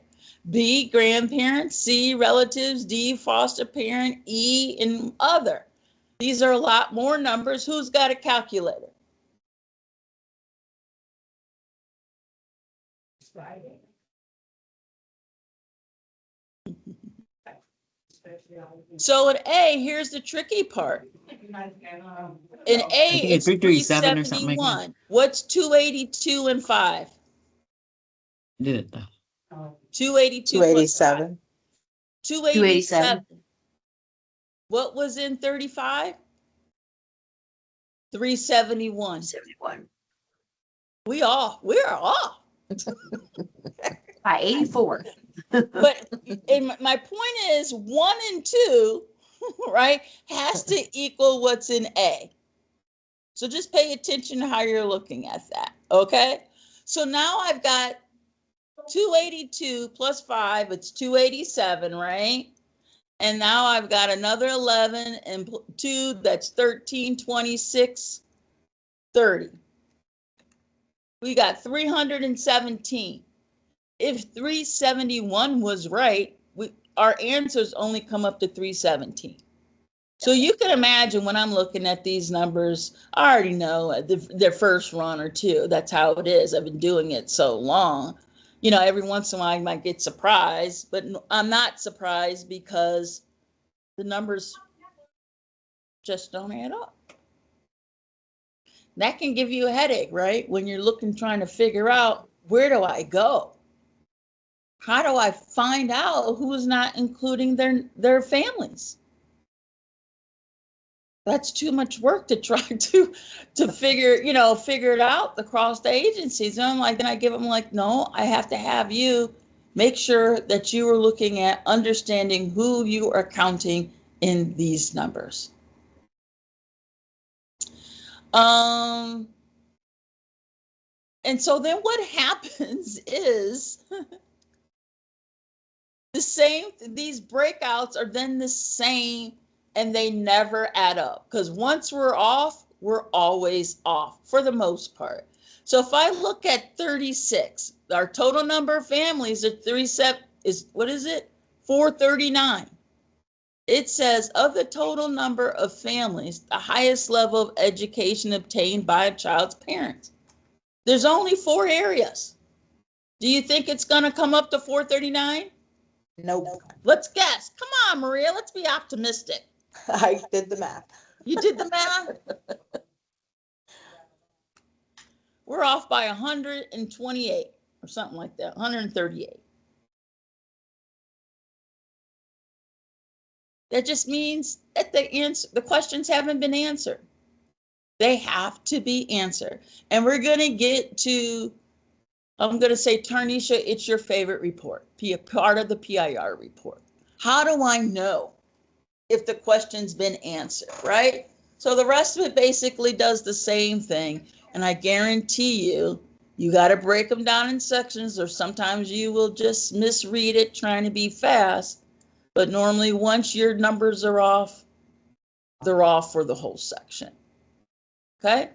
B, grandparents, C, relatives, D, foster parent, E, and other. These are a lot more numbers. Who's got a calculator? So at A, here's the tricky part. In A, think it's it's 337 or something like that. 371. What's 282 and 5? Did it though. 282 plus 5. 287. 287. What was in 35? 371. 71. We're off. By 84. But and my point is 1 and 2, right, has to equal what's in A. So just pay attention to how you're looking at that, okay? So now I've got 282 plus 5, it's 287, right? And now I've got another 11 and 2, that's 13, 26, 30. We got 317. If 371 was right, our answers only come up to 317. So you can imagine when I'm looking at these numbers, I already know their first run or two. That's how it is. I've been doing it so long. You know, every once in a while I might get surprised, but I'm not surprised because the numbers just don't add up. That can give you a headache, right? When you're looking, trying to figure out, where do I go? How do I find out who's not including their families? That's too much work to try to figure it out across the agencies. And I'm like, then I give them like, no, I have to have you make sure that you are looking at understanding who you are counting in these numbers. And so then what happens is these breakouts are then the same and they never add up, because once we're off, we're always off for the most part. So if I look at 36, our total number of families at 37 is, what is it? 439. It says of the total number of families, the highest level of education obtained by a child's parents. There's only 4 areas. Do you think it's going to come up to 439? Nope. Let's guess. Come on, Maria, let's be optimistic. I did the math. You did the math? We're off by 128 or something like that, 138. That just means that the questions haven't been answered. They have to be answered. And we're going to get to, I'm going to say, Tarnisha, it's your favorite report, part of the PIR report. How do I know if the question's been answered, right? So the rest of it basically does the same thing. And I guarantee you got to break them down in sections, or sometimes you will just misread it trying to be fast. But normally once your numbers are off, they're off for the whole section. Okay?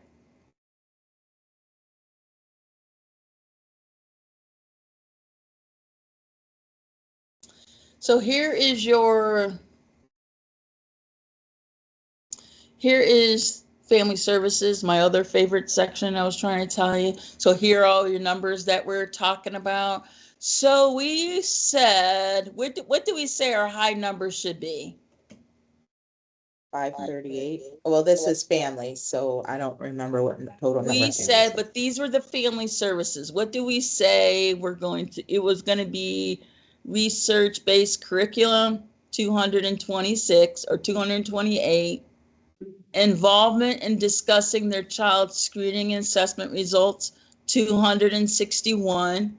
So here is family services, my other favorite section I was trying to tell you. So here are all your numbers that we're talking about. So we said, what do we say our high numbers should be? 538. Well, this is family, so I don't remember what the total number. We of said, families. but these were the family services. What do we say we're going to, it was going to be research-based curriculum, 226 or 228. Involvement in discussing their child's screening and assessment results, 261.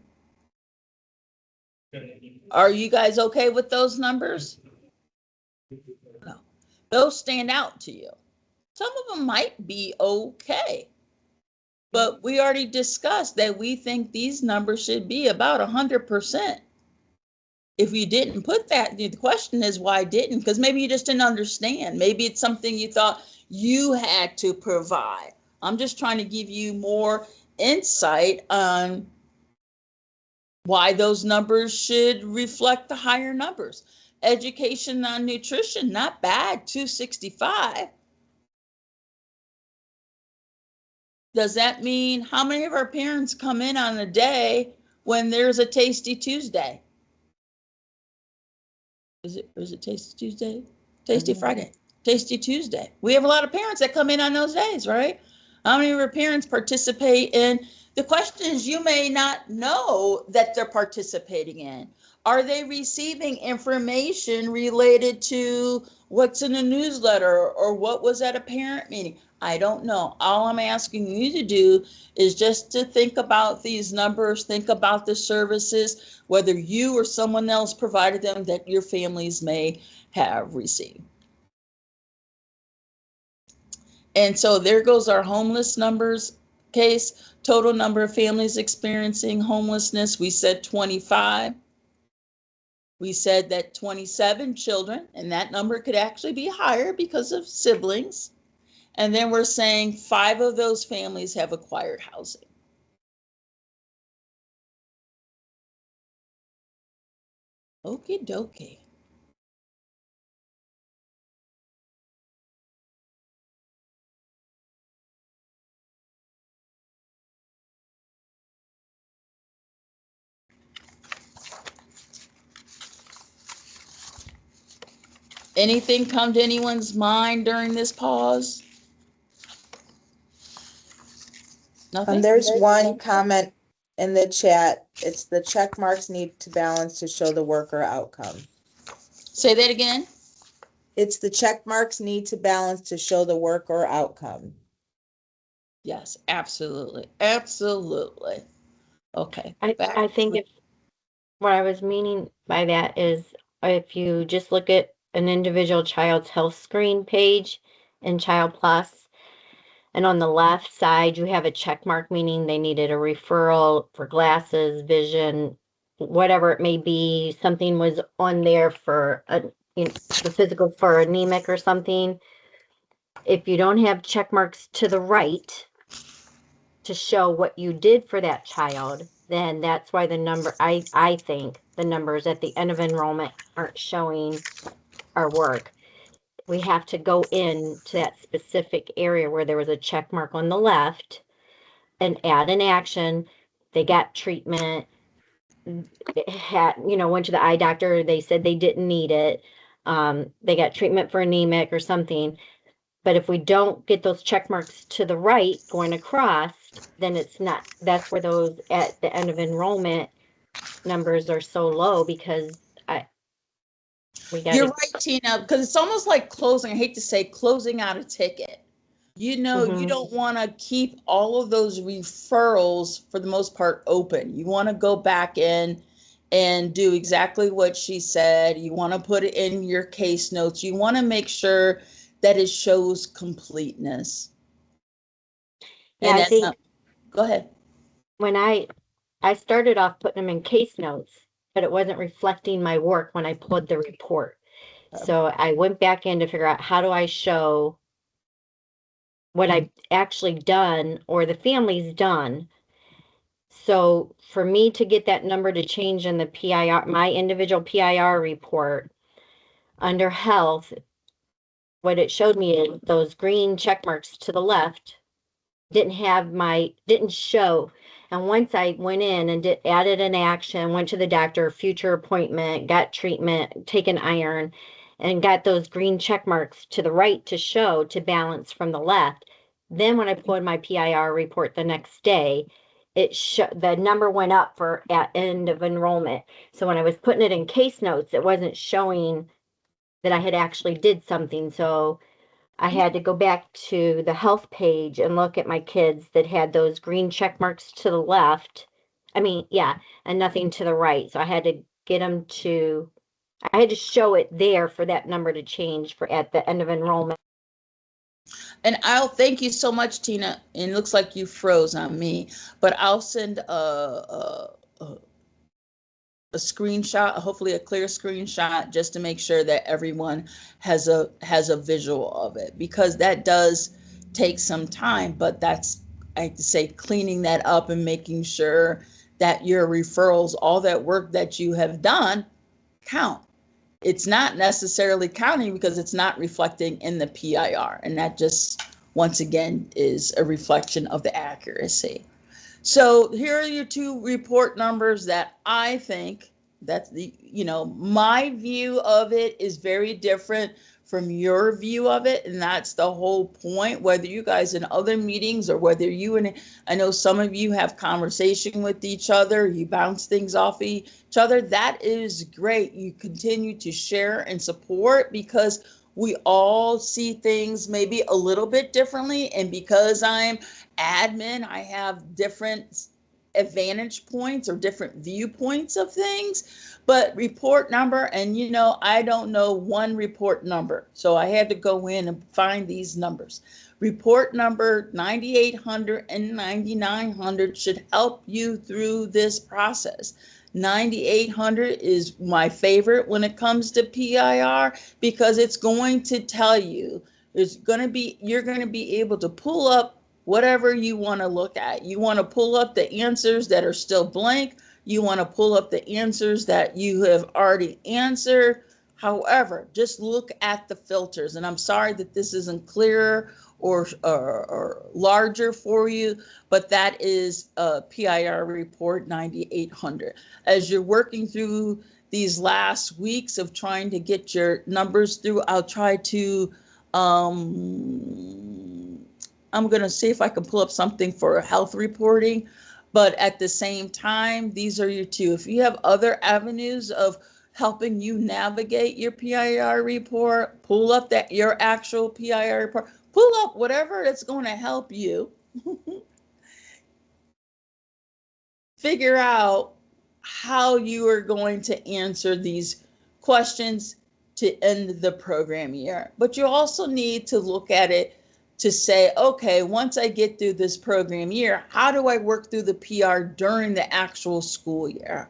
Are you guys okay with those numbers? No. Those stand out to you. Some of them might be okay. But we already discussed that we think these numbers should be about 100%. If you didn't put that, the question is why didn't? Because maybe you just didn't understand. Maybe it's something you thought you had to provide. I'm just trying to give you more insight on why those numbers should reflect the higher numbers. Education on nutrition, not bad, 265. Does that mean how many of our parents come in on a day when there's a Tasty Tuesday? Is it Tasty Tuesday? Tasty Friday, Tasty Tuesday. We have a lot of parents that come in on those days, right? How many of our parents participate in? The question is, you may not know that they're participating in. Are they receiving information related to what's in a newsletter or what was at a parent meeting? I don't know. All I'm asking you to do is just to think about these numbers, think about the services, whether you or someone else provided them that your families may have received. And so there goes our homeless numbers case. Total number of families experiencing homelessness, we said 25. We said that 27 children, and that number could actually be higher because of siblings. And then we're saying 5 of those families have acquired housing. Okie dokie. Anything come to anyone's mind during this pause? Nothing? There's one comment in the chat. It's the check marks need to balance to show the worker outcome. Say that again. It's the check marks need to balance to show the work or outcome. Yes, absolutely. Absolutely. Okay. I think if what I was meaning by that is if you just look at an individual child's health screen page in Child Plus, and on the left side you have a check mark meaning they needed a referral for glasses, vision, whatever it may be. Something was on there for the physical for anemic or something. If you don't have check marks to the right to show what you did for that child, then that's why the number, I think the numbers at the end of enrollment aren't showing our work. We have to go in to that specific area where there was a check mark on the left and add an action. They got treatment, went to the eye doctor. They said they didn't need it. They got treatment for anemic or something. But if we don't get those check marks to the right going across, then it's not, that's where those at the end of enrollment numbers are so low because we got. You're right, Tina, because it's almost like closing. I hate to say closing out a ticket. You don't want to keep all of those referrals for the most part open. You want to go back in and do exactly what she said. You want to put it in your case notes. You want to make sure that it shows completeness. Yeah, I think go ahead. when I started off putting them in case notes, but it wasn't reflecting my work when I pulled the report. So I went back in to figure out how do I show what I've actually done or the family's done. So for me to get that number to change in the PIR, my individual PIR report under health, what it showed me is those green check marks to the left didn't show. And once I went in and added an action, went to the doctor, future appointment, got treatment, taken iron, and got those green check marks to the right to show to balance from the left. Then when I pulled my PIR report the next day, the number went up for at end of enrollment. So when I was putting it in case notes, it wasn't showing that I had actually did something. So I had to go back to the health page and look at my kids that had those green check marks to the left. I mean, yeah, and nothing to the right. So I had to get them to, I had to show it there for that number to change for at the end of enrollment. And I'll thank you so much, Tina. And it looks like you froze on me, but I'll send a screenshot, hopefully a clear screenshot, just to make sure that everyone has a visual of it, because that does take some time. But that's, I have to say, cleaning that up and making sure that your referrals, all that work that you have done, count. It's not necessarily counting because it's not reflecting in the PIR, and that just once again is a reflection of the accuracy. So here are your two report numbers that I think that's the, my view of it is very different from your view of it. And that's the whole point, whether you guys in other meetings or whether you and I know some of you have conversation with each other, you bounce things off each other. That is great. You continue to share and support because we all see things maybe a little bit differently. And because I'm admin, I have different advantage points or different viewpoints of things. But report number, and I don't know one report number, so I had to go in and find these numbers. Report number 9800 and 9900 should help you through this process. 9800 is my favorite when it comes to PIR because it's going to tell you, you're going to be able to pull up whatever you want to look at. You want to pull up the answers that are still blank. You want to pull up the answers that you have already answered. However, just look at the filters. And I'm sorry that this isn't clearer or larger for you, but that is PIR report 9800. As you're working through these last weeks of trying to get your numbers through, I'll try to, I'm going to see if I can pull up something for health reporting, but at the same time, these are your two. If you have other avenues of helping you navigate your PIR report, pull up your actual PIR report, pull up whatever that's going to help you figure out how you are going to answer these questions to end the program year. But you also need to look at it to say, okay, once I get through this program year, how do I work through the PR during the actual school year?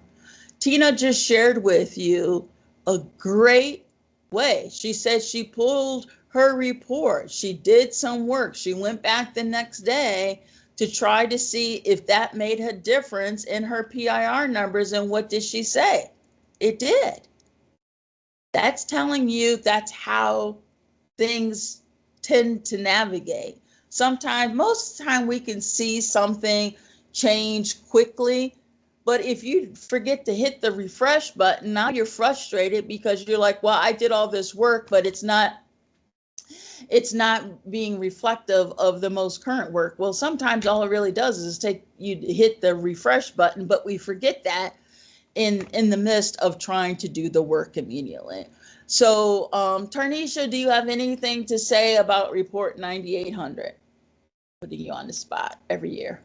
Tina just shared with you a great way. She said she pulled her report. She did some work. She went back the next day to try to see if that made a difference in her PIR numbers. And what did she say? It did. That's telling you that's how things tend to navigate. Sometimes, most of the time, we can see something change quickly. But if you forget to hit the refresh button, now you're frustrated because you're like, well, I did all this work, but it's not being reflective of the most current work. Well, sometimes all it really does is take you to hit the refresh button, but we forget that in the midst of trying to do the work immediately. So, Tarnisha, do you have anything to say about report 9800? Putting you on the spot every year.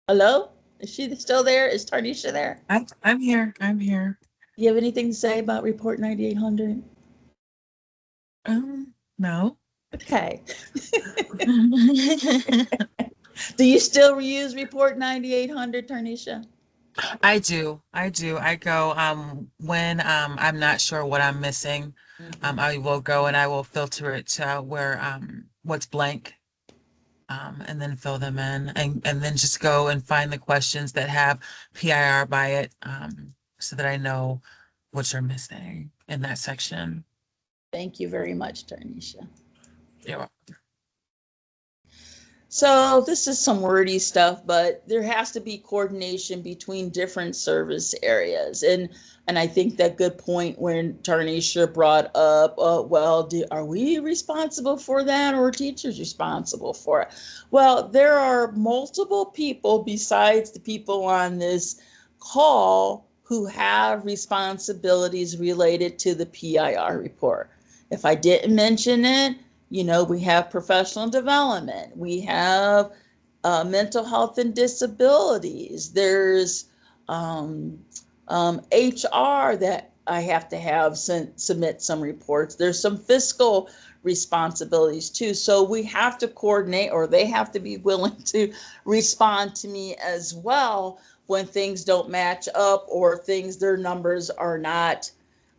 Hello? Is she still there? Is Tarnisha there? I'm here. I'm here. Do you have anything to say about report 9800? No. Okay. Do you still use report 9800, Tarnisha? I do. I go when I'm not sure what I'm missing. I will go and I will filter it to where what's blank. And then fill them in and then just go and find the questions that have PIR by it so that I know what you're missing in that section. Thank you very much, Tarnisha. You're welcome. So this is some wordy stuff, but there has to be coordination between different service areas. And I think that good point when Tarnisha brought up, well, are we responsible for that or are teachers responsible for it? Well, there are multiple people besides the people on this call who have responsibilities related to the PIR report. If I didn't mention it, we have professional development, we have mental health and disabilities, there's HR that I have to have submit some reports, there's some fiscal responsibilities too. So we have to coordinate, or they have to be willing to respond to me as well when things don't match up or their numbers are not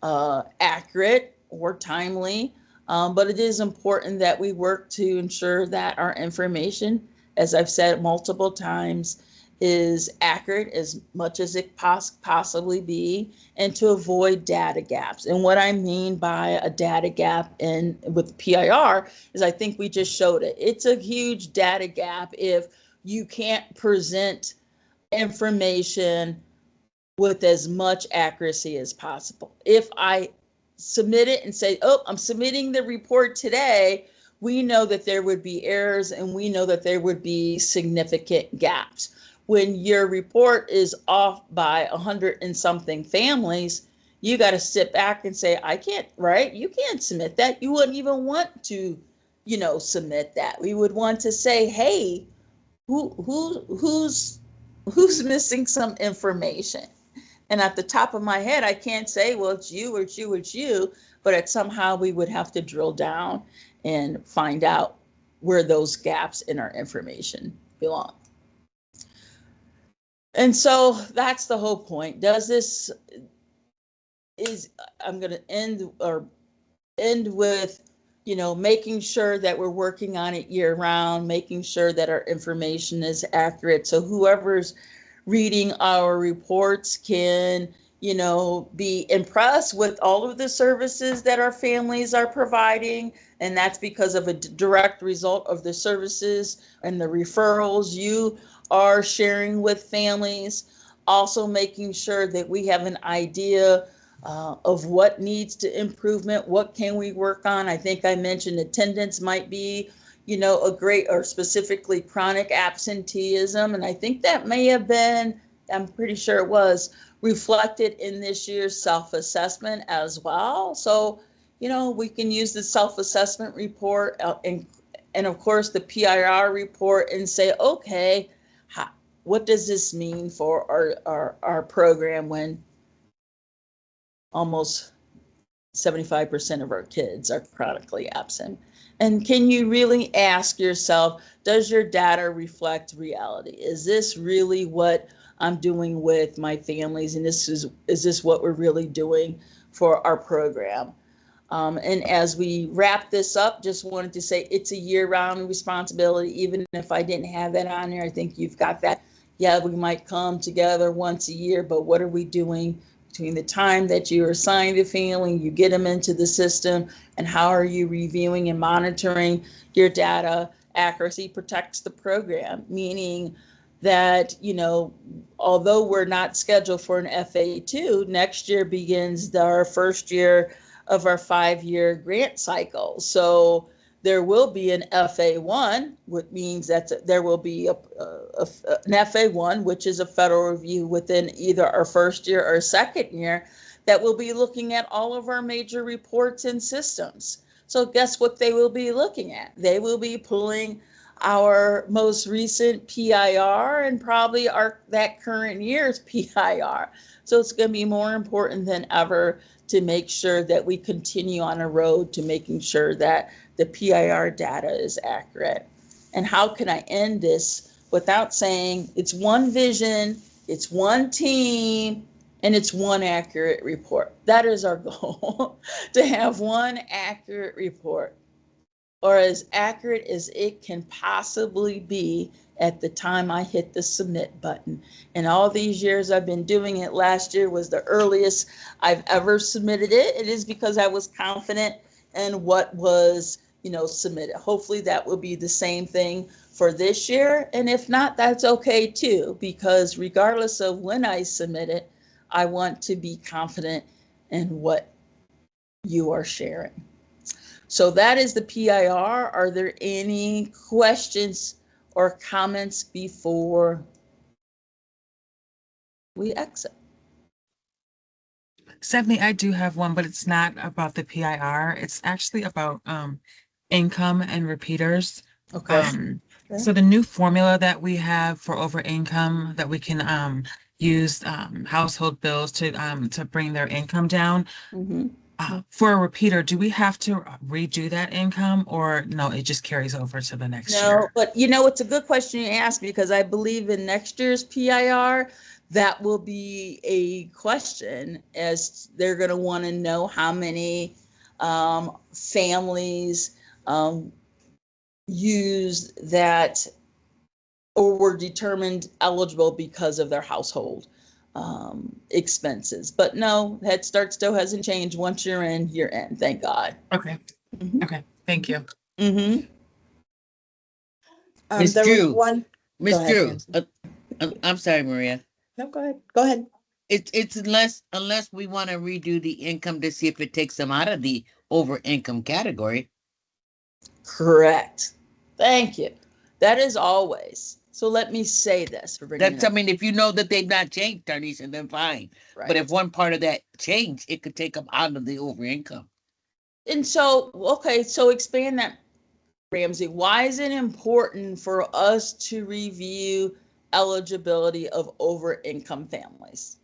accurate or timely. But it is important that we work to ensure that our information, as I've said multiple times, is accurate as much as it possibly be, and to avoid data gaps. And what I mean by a data gap with PIR is, I think we just showed it. It's a huge data gap if you can't present information with as much accuracy as possible. If I submit it and say, oh, I'm submitting the report today, we know that there would be errors and we know that there would be significant gaps. When your report is off by 100 and something families, you got to sit back and say, I can't, right? You can't submit that. You wouldn't even want to, submit that. We would want to say, hey, who's missing some information? And at the top of my head, I can't say, well, it's you or it's you or it's you, but somehow we would have to drill down and find out where those gaps in our information belong. And so that's the whole point. I'm going to end with, making sure that we're working on it year round, making sure that our information is accurate. So whoever's reading our reports can, be impressed with all of the services that our families are providing. And that's because of a direct result of the services and the referrals you are sharing with families. Also making sure that we have an idea of what needs to improvement, what can we work on. I think I mentioned attendance might be, a great, or specifically chronic absenteeism. And I think that may have been, I'm pretty sure it was, reflected in this year's self-assessment as well. So, we can use the self-assessment report and of course the PIR report and say, okay, what does this mean for our program when almost 75% of our kids are chronically absent? And can you really ask yourself, does your data reflect reality? Is this really what I'm doing with my families? And is this what we're really doing for our program? And as we wrap this up, just wanted to say it's a year-round responsibility. Even if I didn't have that on there, I think you've got that. Yeah, we might come together once a year, but what are we doing between the time that you assign the family, you get them into the system, and how are you reviewing and monitoring your data? Accuracy protects the program, meaning that, although we're not scheduled for an FA2, next year begins our first year of our 5-year grant cycle. So there will be an FA1, which means that there will be an FA1, which is a federal review within either our first year or second year, that will be looking at all of our major reports and systems. So guess what they will be looking at? They will be pulling our most recent PIR and probably that current year's PIR. So it's going to be more important than ever to make sure that we continue on a road to making sure that the PIR data is accurate. And how can I end this without saying it's one vision, it's one team, and it's one accurate report? That is our goal, to have one accurate report, or as accurate as it can possibly be at the time I hit the submit button. And all these years I've been doing it, last year was the earliest I've ever submitted it. It is because I was confident in what was, submitted. Hopefully that will be the same thing for this year. And if not, that's okay too, because regardless of when I submit it, I want to be confident in what you are sharing. So that is the PIR. Are there any questions or comments before we exit? Stephanie, I do have one, but it's not about the PIR. It's actually about income and repeaters. Okay. So the new formula that we have for over income that we can use household bills to bring their income down. Mm-hmm. For a repeater, do we have to redo that income, or no, it just carries over to the next No, year? but it's a good question you asked, because I believe in next year's PIR, that will be a question, as they're going to want to know how many families use that or were determined eligible because of their household expenses. But no, Head Start still hasn't changed. Once you're in, you're in. Thank God. Okay. Mhm. Okay. Thank you. Mm-hmm. Miss There was Drew. one. Miss Go ahead, Drew, Nancy. I'm sorry, Maria. No, go ahead. Go ahead. It's unless we want to redo the income to see if it takes them out of the over income category. Correct. Thank you. That is always. So let me say this for bringing That's, it I up. mean, if you know that they've not changed, Tanisha, then fine. Right. But if one part of that changed, it could take them out of the over income. And so, okay, so expand that, Ramsey. Why is it important for us to review eligibility of over income families?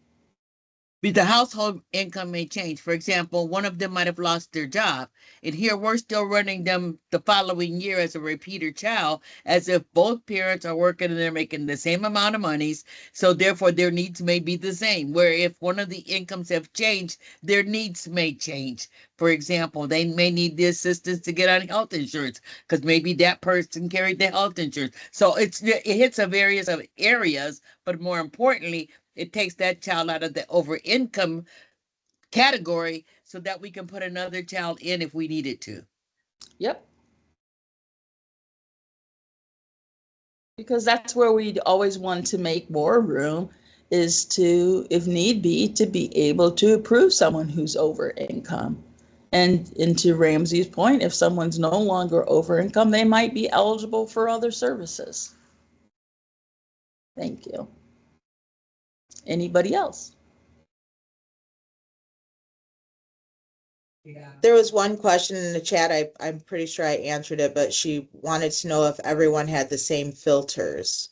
The household income may change. For example, one of them might have lost their job. And here we're still running them the following year as a repeater child, as if both parents are working and they're making the same amount of monies. So therefore their needs may be the same. Where if one of the incomes have changed, their needs may change. For example, they may need the assistance to get on health insurance because maybe that person carried the health insurance. So it hits a various of areas, but more importantly, it takes that child out of the over income category so that we can put another child in if we needed to. Yep. Because that's where we always want to make more room, is to, if need be, to be able to approve someone who's over income. And to Ramsey's point, if someone's no longer over income, they might be eligible for other services. Thank you. Anybody else? There was one question in the chat. I'm pretty sure I answered it, but she wanted to know if everyone had the same filters.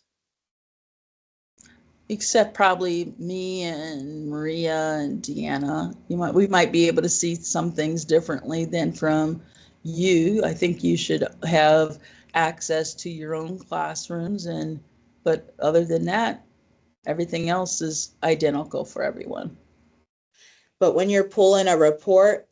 Except probably me and Maria and Deanna. We might be able to see some things differently than from you. I think you should have access to your own classrooms, but other than that, everything else is identical for everyone. But when you're pulling a report,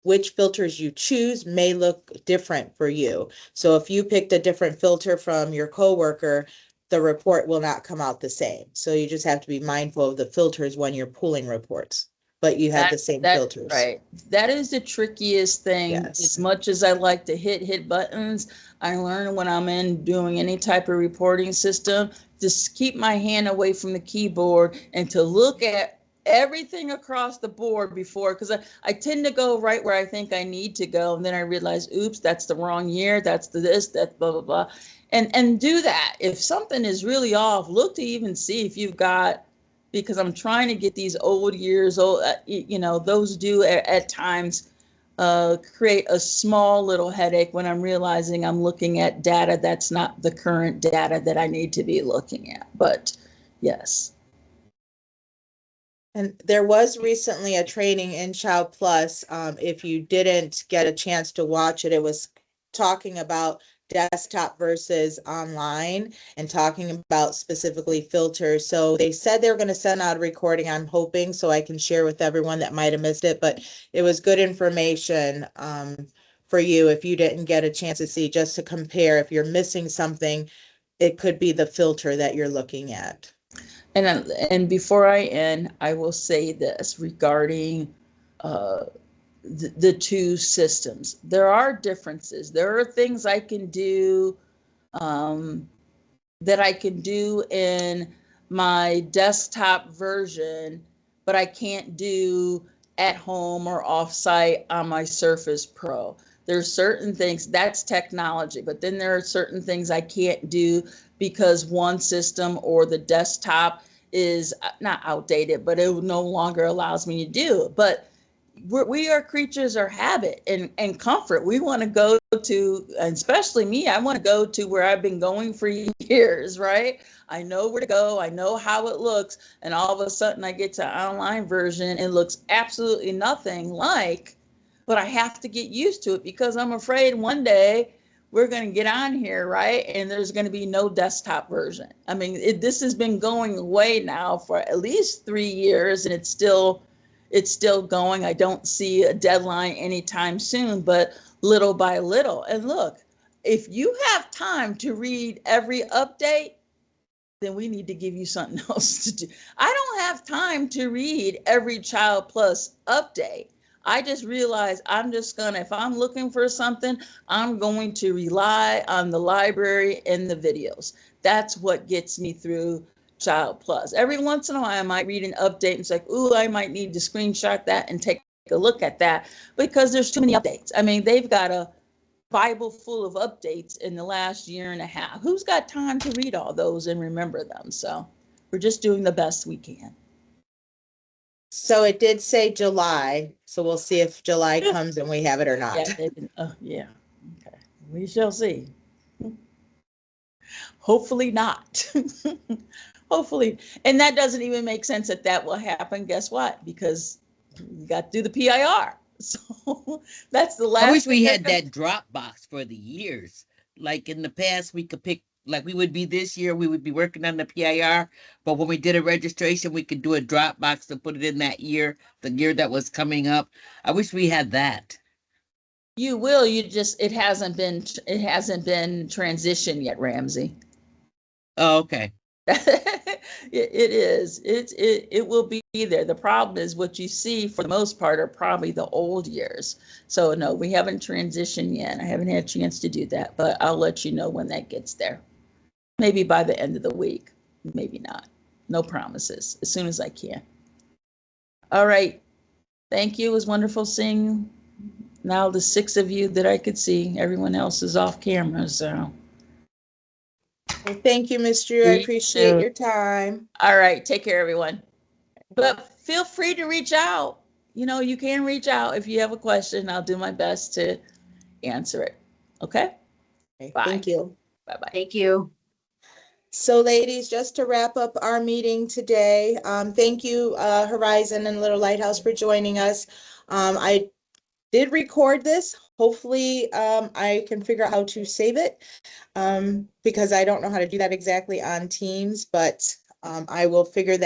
which filters you choose may look different for you. So if you picked a different filter from your coworker, the report will not come out the same. So you just have to be mindful of the filters when you're pulling reports, but you have the same filters. Right. That is the trickiest thing. Yes. As much as I like to hit buttons, I learn when I'm in doing any type of reporting system, just keep my hand away from the keyboard and to look at everything across the board before, because I tend to go right where I think I need to go. And then I realize, oops, that's the wrong year. That's this, that's blah, blah, blah. And do that. If something is really off, look to even see if you've got, because I'm trying to get these old years, those do at times create a small little headache when I'm realizing I'm looking at data that's not the current data that I need to be looking at. But yes. And there was recently a training in Child Plus. If you didn't get a chance to watch it, it was talking about desktop versus online and talking about specifically filters. So they said they were going to send out a recording, I'm hoping, so I can share with everyone that might have missed it. But it was good information for you if you didn't get a chance to see, just to compare. If you're missing something, it could be the filter that you're looking at. And before I end, I will say this regarding the two systems. There are differences. There are things I can do that I can do in my desktop version, but I can't do at home or offsite on my Surface Pro. There's certain things, that's technology, but then there are certain things I can't do because one system or the desktop is not outdated, but it no longer allows me to do it. But we are creatures of habit and comfort. We want to go to, and especially me, I want to go to where I've been going for years, right? I know where to go. I know how it looks. And all of a sudden I get to online version and it looks absolutely nothing like, but I have to get used to it because I'm afraid one day we're going to get on here, right? And there's going to be no desktop version. I mean, this has been going away now for at least 3 years and it's still going. I don't see a deadline anytime soon, but little by little. And look, if you have time to read every update, then we need to give you something else to do. I don't have time to read every Child Plus update. I just realized I'm just gonna, if I'm looking for something, I'm going to rely on the library and the videos. That's what gets me through Child Plus. Every once in a while, I might read an update and it's like, ooh, I might need to screenshot that and take a look at that because there's too many updates. I mean, they've got a Bible full of updates in the last year and a half. Who's got time to read all those and remember them? So we're just doing the best we can. So it did say July, so we'll see if July comes and we have it or not. Yeah, yeah. Okay, we shall see. Hopefully not. Hopefully, and that doesn't even make sense that will happen. Guess what? Because we got to do the PIR. So that's the last. I wish we had that Dropbox for the years. Like in the past, we could pick, like we would be this year, we would be working on the PIR. But when we did a registration, we could do a Dropbox to put it in that year, the year that was coming up. I wish we had that. You will. You just it hasn't been transitioned yet, Ramsey. Oh, okay. It is. It will be there. The problem is what you see for the most part are probably the old years. So no, we haven't transitioned yet. I haven't had a chance to do that, but I'll let you know when that gets there. Maybe by the end of the week, maybe not. No promises. As soon as I can. All right. Thank you. It was wonderful seeing now the 6 of you that I could see. Everyone else is off camera, so. Well, thank you, Ms. Drew. I appreciate your time. All right. Take care, everyone. But feel free to reach out. You know, you can reach out if you have a question. I'll do my best to answer it. Okay? Okay, Bye. thank you. Bye-bye. Thank you. So ladies, just to wrap up our meeting today, thank you, Horizon and Little Lighthouse for joining us. I did record this. Hopefully, I can figure out how to save it because I don't know how to do that exactly on Teams, but I will figure that